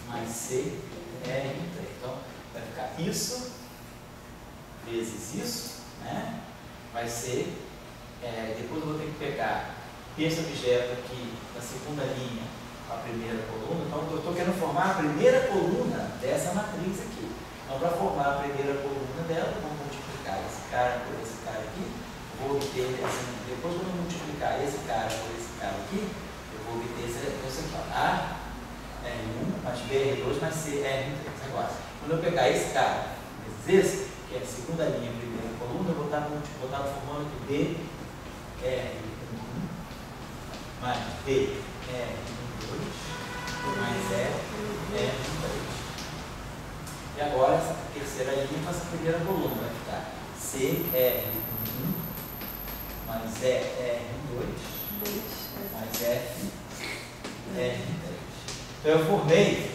mais C, R, 3. Então, vai ficar isso vezes isso, né? Vai ser, depois eu vou ter que pegar esse objeto aqui da segunda linha, a primeira coluna. Então, eu estou querendo formar a primeira coluna dessa matriz aqui. Então, para formar a primeira coluna dela, eu vou multiplicar esse cara por esse cara aqui. Vou obter, depois quando eu multiplicar esse cara por esse cara aqui, eu vou obter esse aqui, ó, A, R1 mais B, R2 mais C, R3. Agora, quando eu pegar esse cara, esse, que é a segunda linha, a primeira coluna, eu vou estar formando aqui B, R1 mais B, R2 mais R3. E agora, essa terceira linha com essa primeira coluna vai ficar CR1 mais ER2 mais FR3. Então, eu formei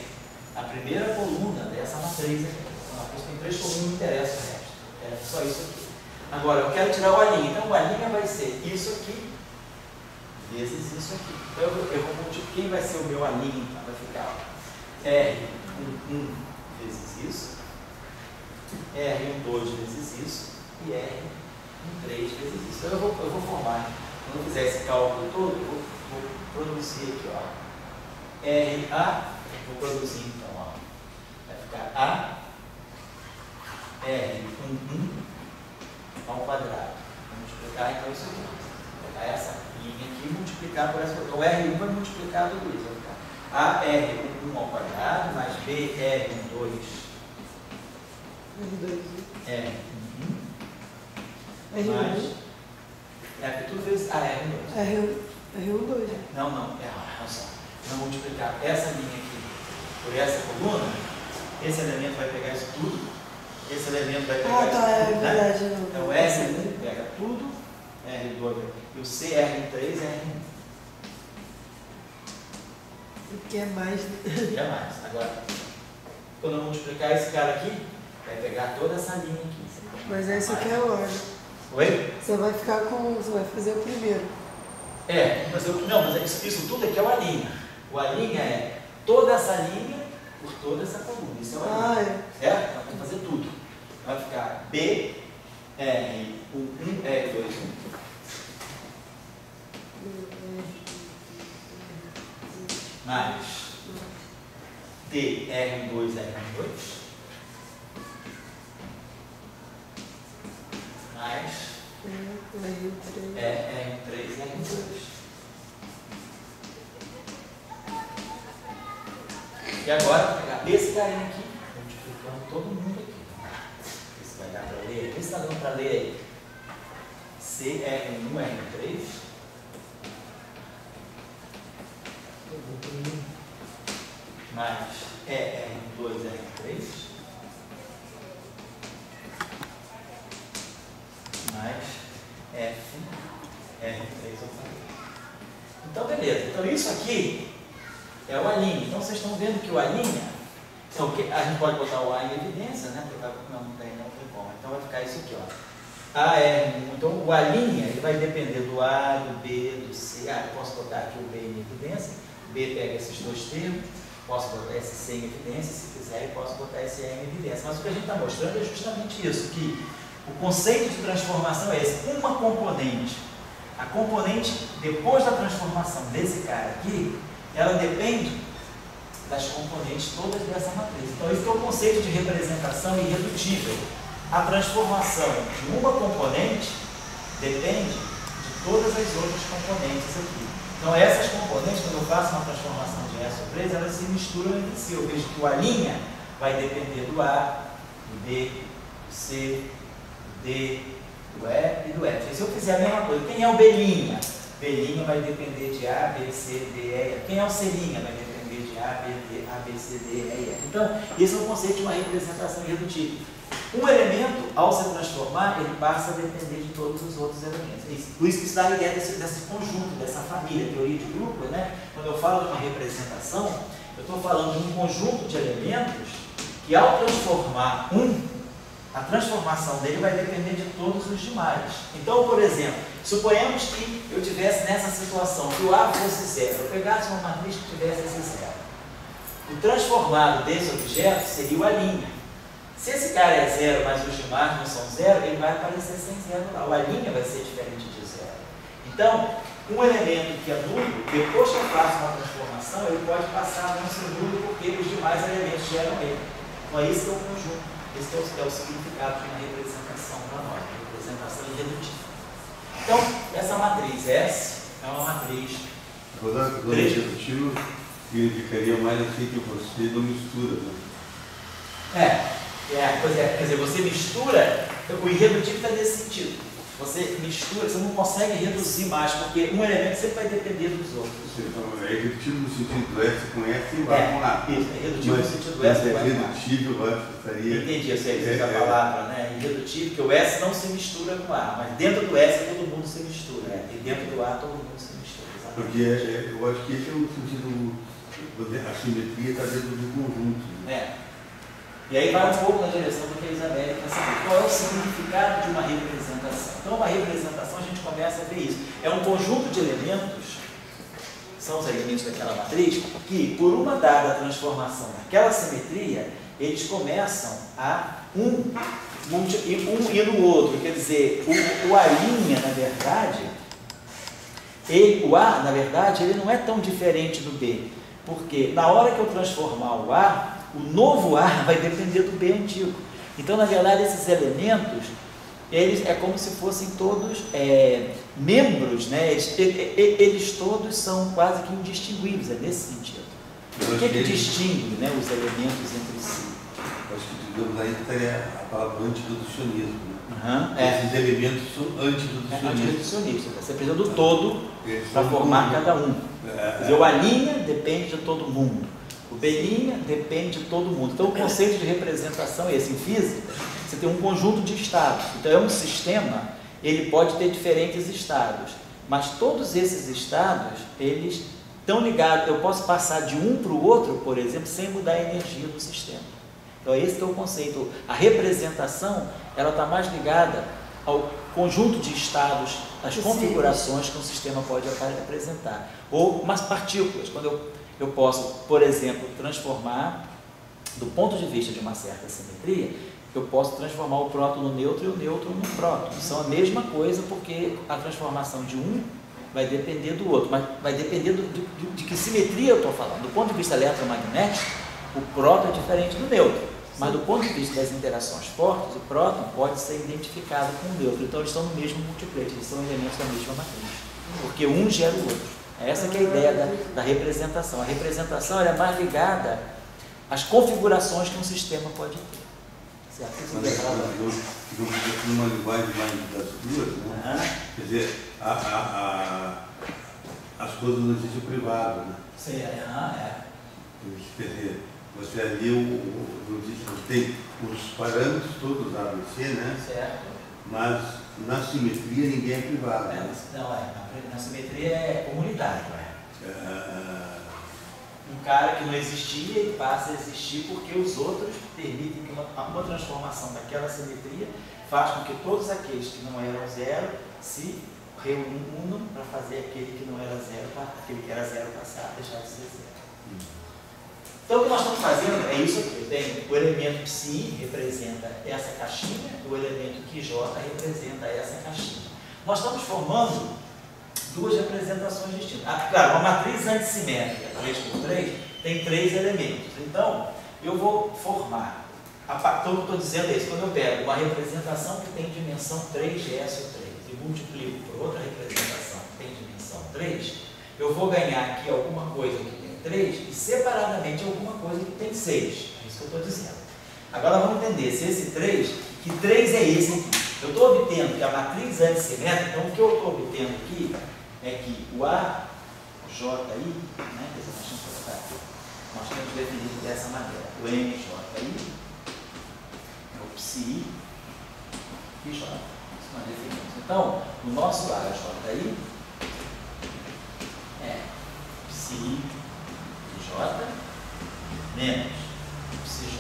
a primeira coluna dessa matriz aqui. Uma matriz tem 3 colunas, não interessa o resto. É só isso aqui. Agora, eu quero tirar o A'. Então, o A' vai ser isso aqui vezes isso aqui. Então, eu vou multiplicar. Quem vai ser o meu A'? Então, vai ficar R1 vezes isso, R2 vezes isso e R3 vezes isso. Então, eu vou formar, quando eu fizer esse cálculo todo, eu vou produzir aqui, ó, RA, vou produzir então, ó, vai ficar A, R1 ao quadrado. Vou multiplicar então isso aqui, vou pegar essa linha aqui e multiplicar por essa, o R1 vai multiplicar tudo isso, vai ficar A, R1 ao quadrado mais B, R2 mais tudo vezes R1 R1, não, olha só, vou multiplicar essa linha aqui por essa coluna, esse elemento vai pegar isso tudo, esse elemento vai pegar isso tudo, verdade, né? Então o R1 pega tudo, R2 e o CR3 é R1. Que é mais. E é mais. Agora, quando eu multiplicar esse cara aqui, vai pegar toda essa linha aqui. Mas é isso aqui é hora. Oi? Você vai ficar com. Você vai fazer o primeiro. Mas isso tudo aqui é o A'. O A' é toda essa linha por toda essa coluna. Isso é o A'. Certo? Nós vamos fazer tudo. Vai ficar B, R1, R2, 1. Mais D, R2, R2. Mais R3, R2. E agora, vou pegar esse carinha aqui, multiplicando todo mundo aqui. Esse vai dar para ler. Esse está dando para ler aí. CR1, R3. Mais ER2, R3. Mais F, R3 ao quadrado. Então, beleza. Então, isso aqui é o A'. Então, vocês estão vendo que o A', então, a gente pode botar o A em evidência, né? Porque não tem como. Então, vai ficar isso aqui, ó. AR1. Então, o A' ele vai depender do A, do B, do C. Eu posso botar aqui o B em evidência. B pega esses dois termos. Posso botar esse C em evidência. Se quiser, posso botar esse E em evidência. Mas o que a gente está mostrando é justamente isso, que o conceito de transformação é esse. Uma componente, a componente depois da transformação desse cara aqui, ela depende das componentes todas dessa matriz. Então, esse é o conceito de representação irredutível. A transformação de uma componente depende de todas as outras componentes aqui. Então, essas componentes, quando eu faço uma transformação de E sobre 3, elas se misturam entre si. Eu vejo que o A' vai depender do A, do B, do C, do D, do E e do F. E se eu fizer a mesma coisa, quem é o B'? B' vai depender de A, B, C, D, E, F. Quem é o C'? Vai depender de A, B, C, D, E, F. Então, esse é o conceito de uma representação irredutível. Um elemento, ao se transformar, ele passa a depender de todos os outros elementos. Por isso que isso dá a ideia desse conjunto, dessa família, teoria de grupo, né? Quando eu falo de uma representação, eu estou falando de um conjunto de elementos que, ao transformar a transformação dele vai depender de todos os demais. Então, por exemplo, suponhamos que eu tivesse nessa situação, que o A fosse zero, eu pegasse uma matriz que tivesse esse zero. O transformado desse objeto seria o A'. Se esse cara é zero, mas os demais não são zero, ele vai aparecer sem zero lá. O A' vai ser diferente de zero. Então, um elemento que é nulo, depois que eu faço uma transformação, ele pode passar a não ser nulo porque os demais elementos geram ele. Então, esse é o conjunto. Esse é o significado de uma representação para nós, uma representação irredutível. Então, essa matriz S é uma matriz. Quando é irredutível, significaria mais assim que você não mistura, né? Quer dizer, você mistura, o irredutível está nesse sentido. Você mistura, você não consegue reduzir mais, porque um elemento sempre vai depender dos outros. É irredutível no sentido do S com S e vai com A. Isso, é irredutível no sentido do S e vai com A. Irredutível, estaria... Entendi, você usa a palavra, né? Irredutível, que o S não se mistura com o A, mas dentro do S todo mundo se mistura, e dentro do A todo mundo se mistura. Exatamente. Porque eu acho que esse é o sentido, a simetria está dentro do conjunto. Né? E aí vai um pouco na direção do que a Isabelle quer saber. Qual é o significado de uma representação? Então, uma representação, a gente começa a ver isso. É um conjunto de elementos, são os elementos daquela matriz, que, por uma dada transformação daquela simetria, eles começam a um ir no outro. Quer dizer, o A', na verdade, o A, na verdade, ele não é tão diferente do B. Porque na hora que eu transformar o A, o novo A vai depender do B antigo. Então, na verdade, esses elementos, eles é como se fossem todos membros, né? Eles todos são quase que indistinguíveis, é nesse sentido. O que distingue, né, os elementos entre si? Eu acho que, digamos, aí estaria a palavra antirreducionismo. Esses elementos são antirreducionistas. Antirreducionistas. Você precisa do todo para formar cada um. Quer dizer, o A' depende de todo mundo. O B' depende de todo mundo. Então, o conceito de representação é esse. Em física, você tem um conjunto de estados. Então, é um sistema, ele pode ter diferentes estados. Mas todos esses estados, eles estão ligados. Eu posso passar de um para o outro, por exemplo, sem mudar a energia do sistema. Então, esse que é o conceito. A representação, ela está mais ligada ao conjunto de estados, as configurações que um sistema pode apresentar. Ou umas partículas, quando eu posso, por exemplo, transformar, do ponto de vista de uma certa simetria, eu posso transformar o próton no neutro e o neutro no próton. São a mesma coisa, porque a transformação de um vai depender do outro, mas vai depender de que simetria eu estou falando. Do ponto de vista eletromagnético, o próton é diferente do neutro, mas do ponto de vista das interações fortes, o próton pode ser identificado com o neutro. Então, eles estão no mesmo multiplete, eles são elementos da mesma matriz, porque um gera o outro. Essa que é a ideia da representação. A representação é mais ligada às configurações que um sistema pode ter. Certo? Numa linguagem mais das duas, né? Quer dizer, as coisas não existem privado, né? Quer dizer, você ali tem os parâmetros todos A, B, C, né? Certo. Mas na simetria ninguém é privado. Né? Na simetria é comunitário. Um cara que não existia, ele passa a existir porque os outros permitem que uma transformação daquela simetria faz com que todos aqueles que não eram zero se reúnam para fazer aquele que não era zero, aquele que era zero passar a deixar de ser zero. Então, o que nós estamos fazendo é isso aqui. O elemento psi representa essa caixinha, o elemento QJ representa essa caixinha. Nós estamos formando duas representações distintas. Claro, uma matriz antissimétrica, 3×3, tem 3 elementos. Então, eu vou formar, então eu estou dizendo isso, quando eu pego uma representação que tem dimensão 3GS3 e multiplico por outra representação que tem dimensão 3, eu vou ganhar aqui alguma coisa que tem 3 e separadamente alguma coisa que tem 6. É isso que eu estou dizendo. Agora vamos entender se esse 3, que 3 é esse aqui. Eu estou obtendo que a matriz antissimétrica, então o que eu estou obtendo aqui é que o AJI, né, nós temos definido dessa maneira, o MJI é o psi e j. Isso nós definimos. Então, o nosso AJ é psi e j menos psi j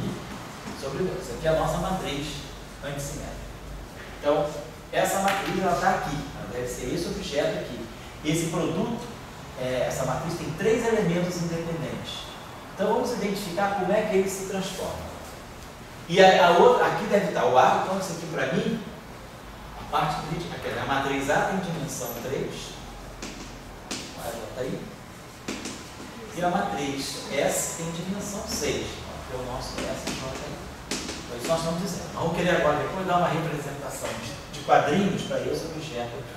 i sobre 2. Isso aqui é a nossa matriz antissimétrica. Então, essa matriz ela está aqui. Ela deve ser esse objeto aqui. Esse produto, essa matriz tem 3 elementos independentes. Então, vamos identificar como é que ele se transforma. E a outra, aqui deve estar o A, então isso aqui para mim, a parte crítica, que é a matriz A tem dimensão 3, o AJI, e a matriz S tem dimensão 6, que é o nosso SJI. Então, isso nós estamos dizendo. Vamos querer agora depois dar uma representação de quadrinhos para esse objeto aqui.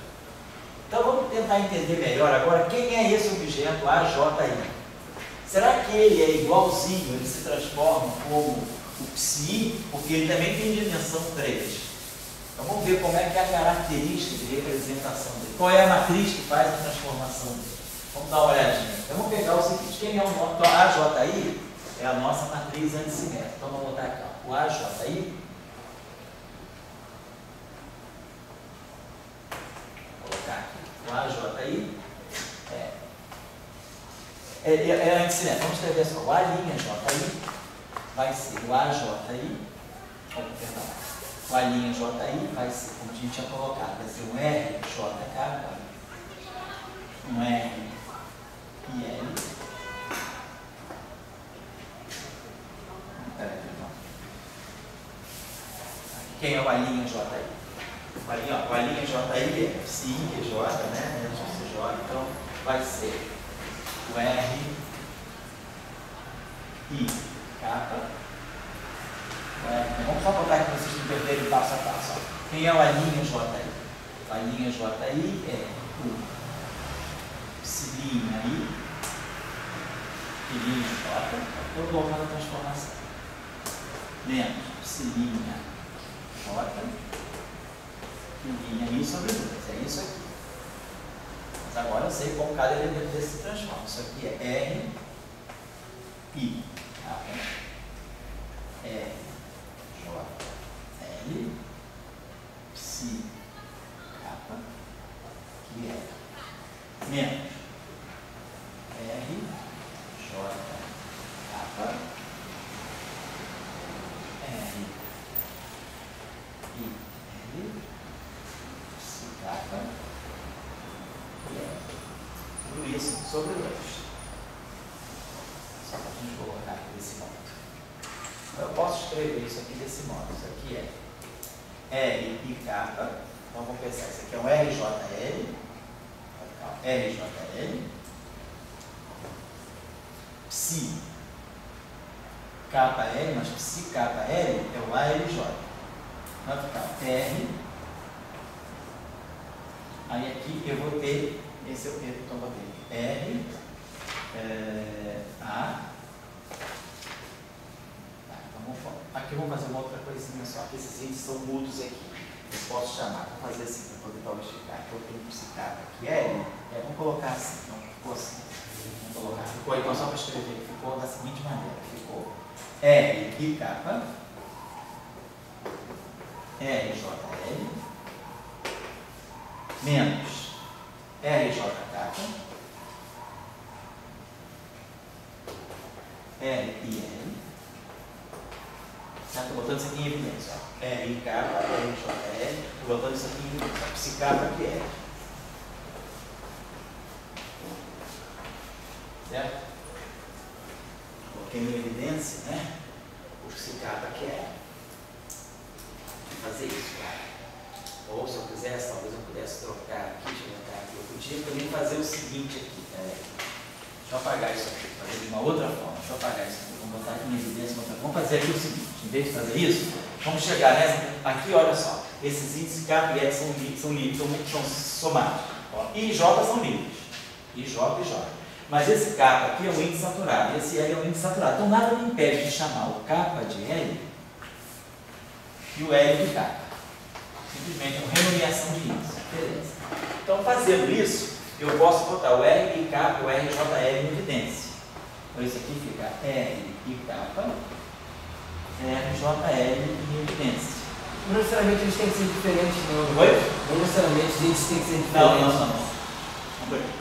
Então, vamos tentar entender melhor agora quem é esse objeto AJI. Será que ele é igualzinho, ele se transforma como o psi, porque ele também tem dimensão 3. Então vamos ver como é que é a característica de representação dele. Qual é a matriz que faz a transformação dele? Vamos dar uma olhadinha. Então vamos pegar o seguinte, quem é o nosso AJI? É a nossa matriz antissimétrica. Então vamos botar aqui, ó. O AJI, vou colocar aqui, o AJI é antissimétrico. Vamos escrever só, o A'Ji vai ser o AJI, perdão, o A'Ji vai ser, como a gente tinha colocado, vai ser um RJK, um R e L. Quem é o A'Ji? O A'Ji é psi e J, né? Menos o CJ, então vai ser o R I K. Vamos só botar aqui para vocês não perderem passo a passo. Ó. Quem é o A'Ji? O A'Ji é o psilinha I, psilinha J, estou colocando a transformação. Menos psilinha J, psilinha I sobre 2. É isso aqui. Mas agora eu sei como cada elemento desse se transforma. Isso aqui é R, I, K, R, J, L, psi, K, que é menos R, J, K, R, I, L, psi, K, que é tudo isso sobre 2. Só para a gente colocar aqui desse modo. Eu posso escrever isso aqui desse modo. Isso aqui é R e K. Então vamos pensar, isso aqui é um RJL. RJL. Psi KL, mas psi KL é o ALJ. Vai ficar R. Aí aqui eu vou ter, esse é o que eu vou ter. R, A. Aqui vamos fazer uma outra coisinha só, que esses índices são mudos aqui. Eu posso chamar, vou fazer assim para poder paustificar. Aqui eu tenho psicata aqui, L, vamos colocar assim, então ficou assim. Vamos colocar, ficou então só para escrever, ficou da seguinte maneira, ficou R e K, RJL, menos RJK, RIL. Estou botando isso aqui em evidência. RK, RJL, estou botando isso aqui em evidência. Psicapa que é. Certo? Coloquei em evidência, né? O psicapa que é. Vou fazer isso, cara. Ou se eu quisesse, talvez eu pudesse trocar aqui, deixa eu botar aqui. Eu podia também fazer o seguinte aqui, peraí. Deixa eu apagar isso aqui, fazer de uma outra forma. Deixa eu apagar isso aqui. Vamos botar aqui em evidência. Vamos fazer aqui o seguinte, em vez de fazer isso, vamos chegar nessa. Aqui, olha só, esses índices K e S são livres, são somados. Ó, I e J são livres. I, J e J. Mas esse K aqui é um índice saturado, e esse L é um índice saturado. Então nada me impede de chamar o K de L e o L de K. Simplesmente uma renomeação de índice. Beleza. Então, fazendo isso, eu posso botar o R e K e o RJL em evidência. Então, isso aqui fica R e K RJL em evidência. Não necessariamente eles têm que ser diferentes, não. Oi? Não necessariamente eles têm que ser Não, diferentes. não.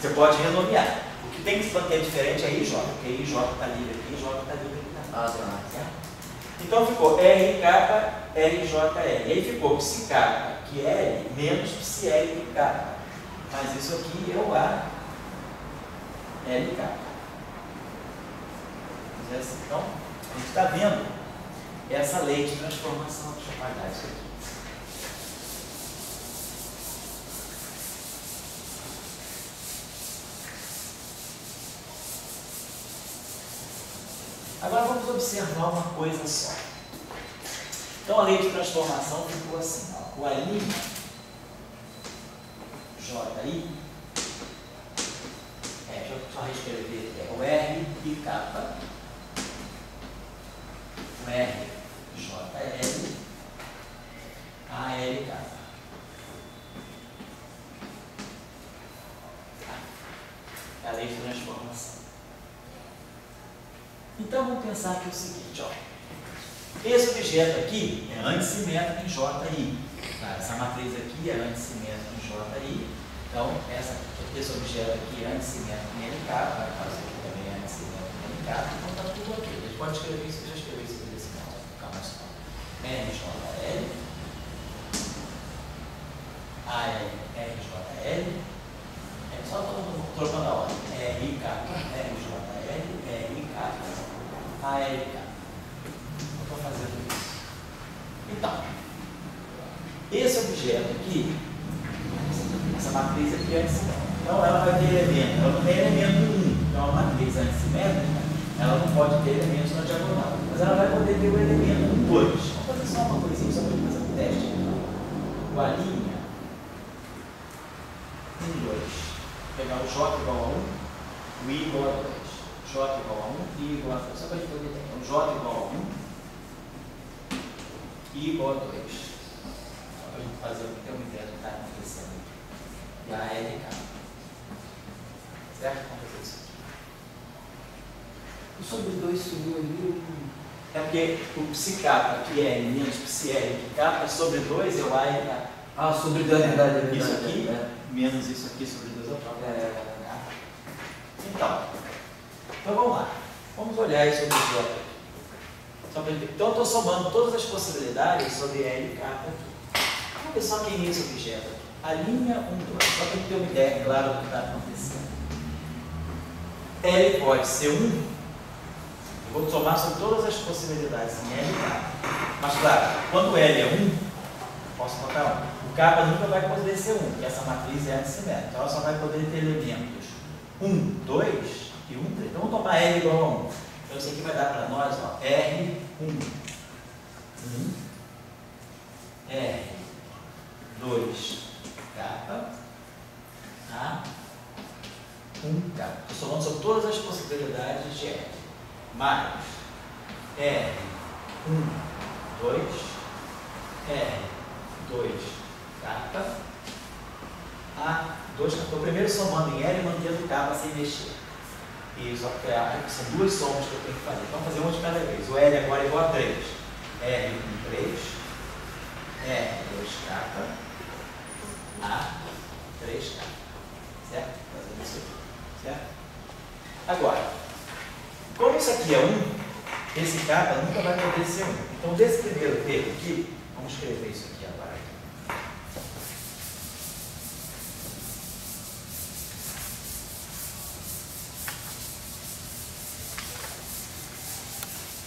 Você pode renomear. O que tem que se manter diferente é IJ, porque IJ está livre aqui, IJ está livre aqui também. Ah, tá. Certo? Então ficou RK, RJL. E aí ficou psiK, que L, menos psiL que K. Mas isso aqui é o A, LK. Então, a gente está vendo essa lei de transformação. Deixa eu apagar isso aqui. Agora vamos observar uma coisa só. Então a lei de transformação ficou assim, ó, o A' JI, deixa eu só reescrever, é o R e K, o R JL, ALK. É a lei de transformação. Então vamos pensar aqui o seguinte, ó. Esse objeto aqui é antissimétrico em JI. Tá? Essa matriz aqui é antissimétrica em JI. Então, esse objeto aqui é antissimétrico em LK, vai fazer aqui também é antissimétrico em LK, então está tudo aqui. A gente pode escrever isso, eu já escrevi isso aqui decimal, vai ficar mais fácil. RJL, RJL, só estou trocando a ordem. RK, RJL, RK, ALK. Eu estou fazendo isso. Então, esse objeto aqui, essa matriz aqui é antissimétrica. Então, ela vai ter elemento. Ela não tem elemento 1. Então, a matriz antissimétrica, ela não pode ter elementos na diagonal. Mas ela vai poder ter o elemento 2. Vamos fazer só uma coisinha, só para fazer um teste. O A', 1, 2. Pegar o J igual a 1, o I igual a 2. J igual a 1, I igual a 2. Só para a gente poder ter. Então, J igual a 1, I igual a 2. Só para a gente fazer ter uma ideia do que está acontecendo aqui. E a LK. Certo? Vamos fazer isso aqui. O sobre 2 subiu ali. É porque o psicapa, que é menos psiL que K, sobre 2 é o ALK. Ah, sobre 2 é verdade. Isso aqui, menos isso aqui sobre 2 é o próprio. Então vamos lá. Vamos olhar esse objeto aqui. Então eu estou somando todas as possibilidades sobre LK aqui. Vamos ver só quem é esse objeto aqui. A linha 1, 2. Só para a gente ter uma ideia clara do que está acontecendo. L pode ser 1. Eu vou somar sobre todas as possibilidades em LK. Mas claro, quando L é 1, posso botar 1. O K nunca vai poder ser 1, porque essa matriz é antissimétrica. Então ela só vai poder ter elementos 1, 2 e 1, 3. Então vamos tomar L igual a 1. Então isso aqui vai dar para nós, ó, R1, 1, R2, K, A1K. Estou somando sobre todas as possibilidades de R. Mais R1, 2, R2, K, A2. Estou primeiro somando em L e mantendo K sem mexer. E só que são duas somas que eu tenho que fazer. Então, vamos fazer uma de cada vez. O L agora é igual a 3. R1, 3, R2K, A3K. Certo? Fazendo isso aqui. Certo? Agora, como isso aqui é 1, esse K nunca vai poder ser 1. Então, desse primeiro termo aqui, vamos escrever isso aqui agora.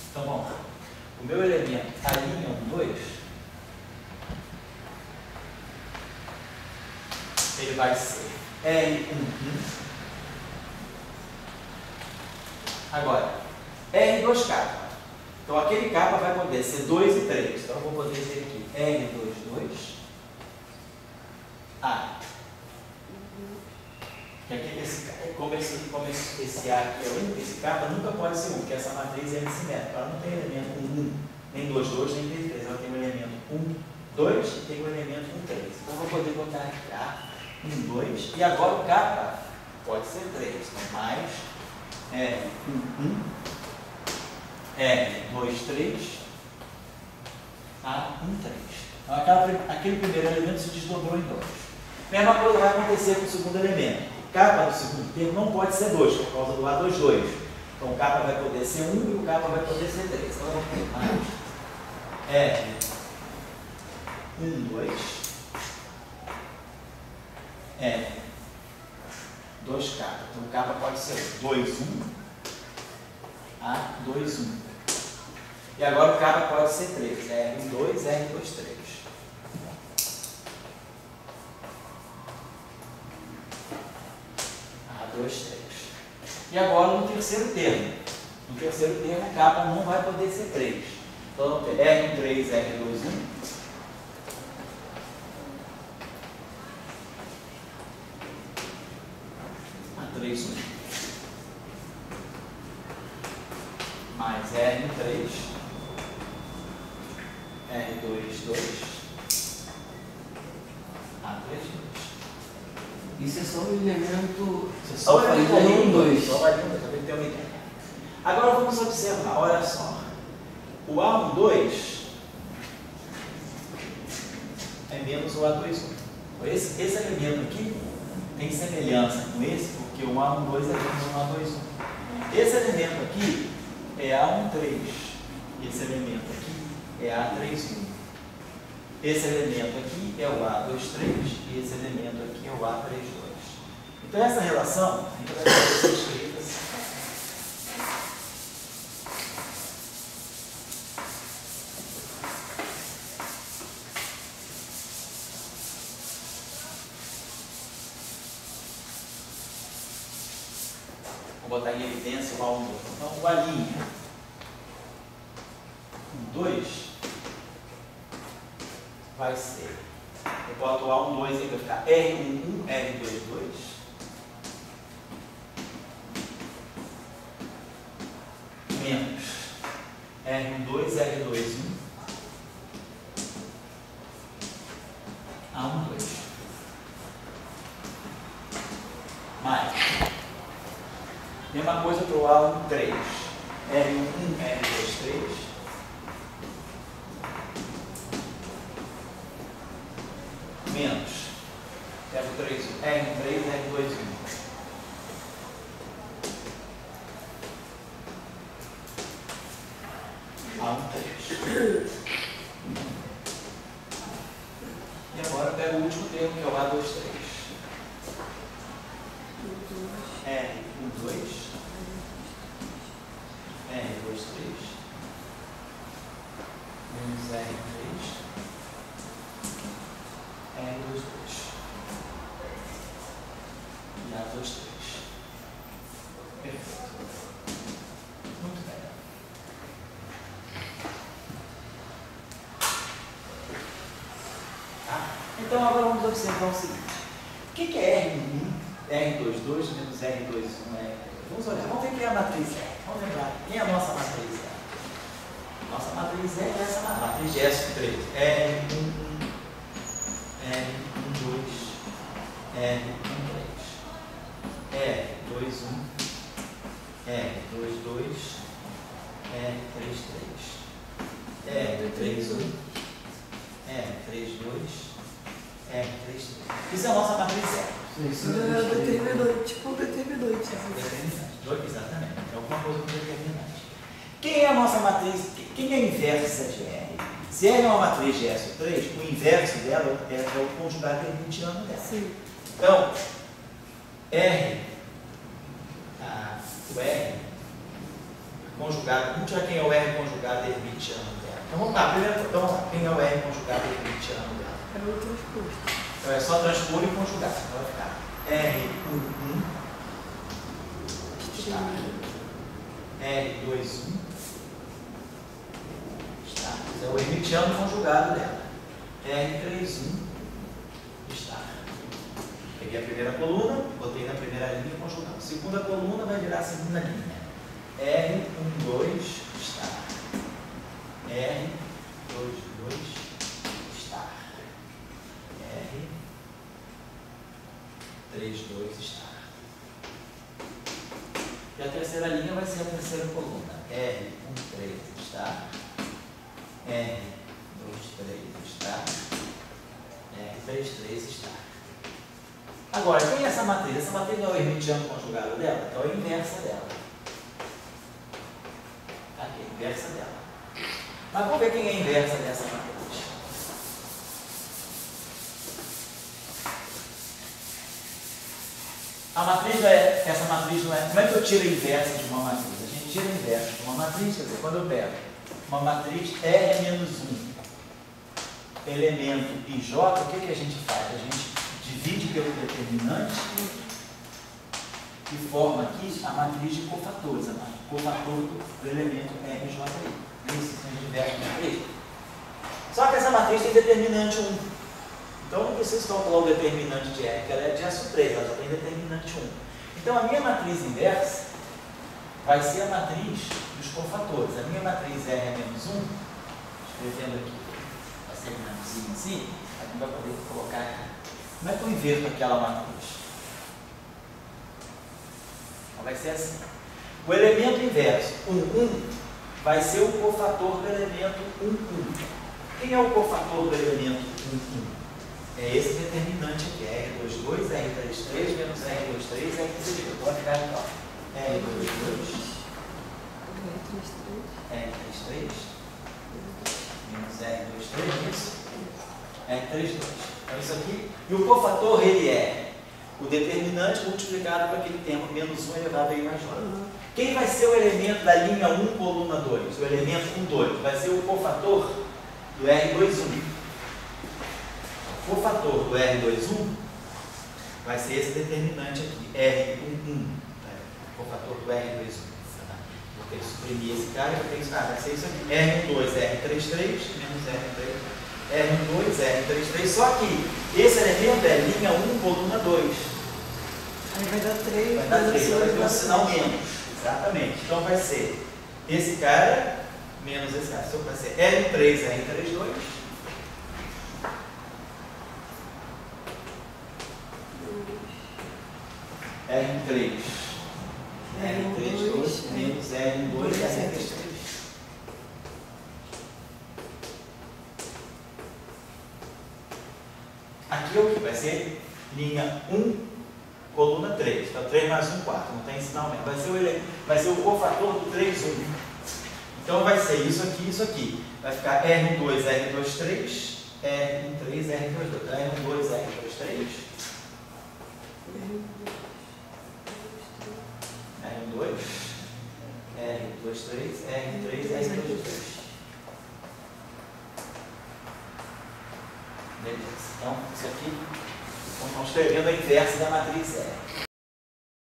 Então, vamos lá. O meu elemento, a linha 1, 2, ele vai ser R1, 1. Agora, R2K. Então, aquele K vai poder ser 2 e 3. Então, eu vou poder ter aqui R2, 2, A. Que aqui, como esse A aqui é 1, esse K nunca pode ser 1, porque essa matriz é antissimétrica. Ela não tem elemento 1, nem 2, 2, nem 3, 3. Ela tem o elemento 1, 2 e tem o elemento 1, 3. Então, eu vou poder botar aqui A1, 2. E agora o K pode ser 3. Então, mais R1, 1, R2, 3, A13. Então, aquele primeiro elemento se desdobrou em 2. Mesma coisa vai acontecer com o segundo elemento. O capa do segundo termo não pode ser 2, por causa do A22. Então, o capa vai poder ser 1 e o capa vai poder ser 3. Então, vamos ter mais R1, 2, R2 capa. Então, o capa pode ser 2, 1, A2, 1. E agora o capa pode ser 3, R1, 2, R2, 3. A2, 3. E agora no terceiro termo. No terceiro termo, a capa não vai poder ser 3. Então, vamos ter R1, 3, R2, 1. A3, 1. Mais R1, 3. R2, 2. A3, 2. Isso é só um elemento. Só o elemento 2. Só o elemento 2, para ter uma ideia. Agora vamos observar, olha só. O A1, 2 é menos o A2, 1. Esse elemento aqui tem semelhança com esse, porque o A1, 2 é menos o A2, 1. Esse elemento aqui é A1, 3. Esse elemento aqui é A3, 1. Esse elemento aqui é o A2, 3 e esse elemento aqui é o A3, 2. Então essa relação a gente vai fazer escrita assim. Vou botar em evidência o A1, 2. Então o A', 2 vai ser, eu boto o A1, 2 e vai ficar R1, 1, R2, 2. Menos R1, 2, R2, 1. A1, 2. Mais. Mesma coisa para o A1, 3. R1, 1, R2, 3. Menos R3, R1, 3, R2, 1. A1, 3. E agora eu pego o último termo, que é o A2, 3. R1, 2. R2, 3. Menos R3. R2, 2. E A2, 3. Perfeito. Muito bem. Tá? Então agora vamos observar o seguinte. O que é R1, R2, 2 menos R2, 1, R2? Vamos olhar. Vamos ver quem é a matriz R. Vamos lembrar. Quem é a nossa matriz R? Nossa matriz R é essa matriz de S3. R1, 1. R1, 2, R1, 3, R2, 1, R2, 2, R3, 3, R3, 1, R3, 2, R3, 3. Isso é a nossa matriz R. Isso É determinante, tipo determinante. Determinante, exatamente. É alguma coisa com determinante. Quem é a nossa matriz? Quem é a inversa de R? Se R é uma matriz de S3, o inverso dela é o conjugado hermitiano dela. Sim. Então, R, o R conjugado, vamos tirar quem é o R conjugado hermitiano dela. Então vamos lá, primeiro, então, quem é o R conjugado hermitiano dela? É o transposto. Então é só transpor e conjugar. Então vai ficar R1, 1, está. R2, 1. É o hermitiano conjugado dela. R3, 1, está. Peguei a primeira coluna, botei na primeira linha e conjugando. Segunda coluna vai virar a segunda linha. R1, 2, está. R2, 2, está. R3, 2, está. E a terceira linha vai ser a terceira coluna. R1, 3, está. R2, está. R33 está. Agora, quem é essa matriz? Essa matriz não é o hermitiano conjugado dela? Então é a inversa dela. Aqui, a inversa dela. Mas vamos ver quem é a inversa dessa matriz. A matriz não é, essa matriz não é. Como é que eu tiro a inversa de uma matriz? A gente tira a inversa de uma matriz, quer dizer, quando eu pego uma matriz R-1, elemento IJ, o que a gente faz? A gente divide pelo determinante e forma aqui a matriz de cofatores, o cofator do elemento RJ. Isso, a gente inverte a matriz. Só que essa matriz tem determinante 1. Então não preciso calcular o determinante de R, que ela é de S3, ela só tem determinante 1. Então a minha matriz inversa vai ser a matriz dos cofatores. A minha matriz R-1, escrevendo aqui, vai ser assim, a gente vai poder colocar aqui. Como é que eu inverto aquela matriz? Então vai ser assim. O elemento inverso, 1, 1, vai ser o cofator do elemento 1, 1. Quem é o cofator do elemento 1, 1? É esse determinante aqui, R22, R33, menos R23, R32. Então vai ficar aqui, ó. R22, R33, menos R23, isso? R32. Então isso aqui. E o cofator, ele é o determinante multiplicado por aquele termo, menos 1 elevado a I mais J. Quem vai ser o elemento da linha 1, coluna 2? O elemento 1, 2. Vai ser o cofator do R21. O cofator do R21 vai ser esse determinante aqui, R11. O cofator do R21. Vou ter que suprimir esse cara e vou ter que... vai ser isso aqui. R12, R33, menos R3. R12, R33. Só que esse elemento é linha 1, coluna 2. Aí vai dar 3. Vai dar 3, vai ter um sinal menos. Exatamente. Então vai ser esse cara menos esse cara. Então vai ser R3, R32. R3, R32, menos R2, R33. Aqui é o que? Vai ser linha 1, coluna 3. Então 3 mais 1, 4. Não tem sinal mesmo. Vai ser o cofator do 3, 1. Então vai ser isso aqui, isso aqui. Vai ficar R12, R23, R13, R22. R12, R23. R2, R23, R3, R22. Beleza. Então, isso aqui, estamos escrevendo a inversa da matriz R.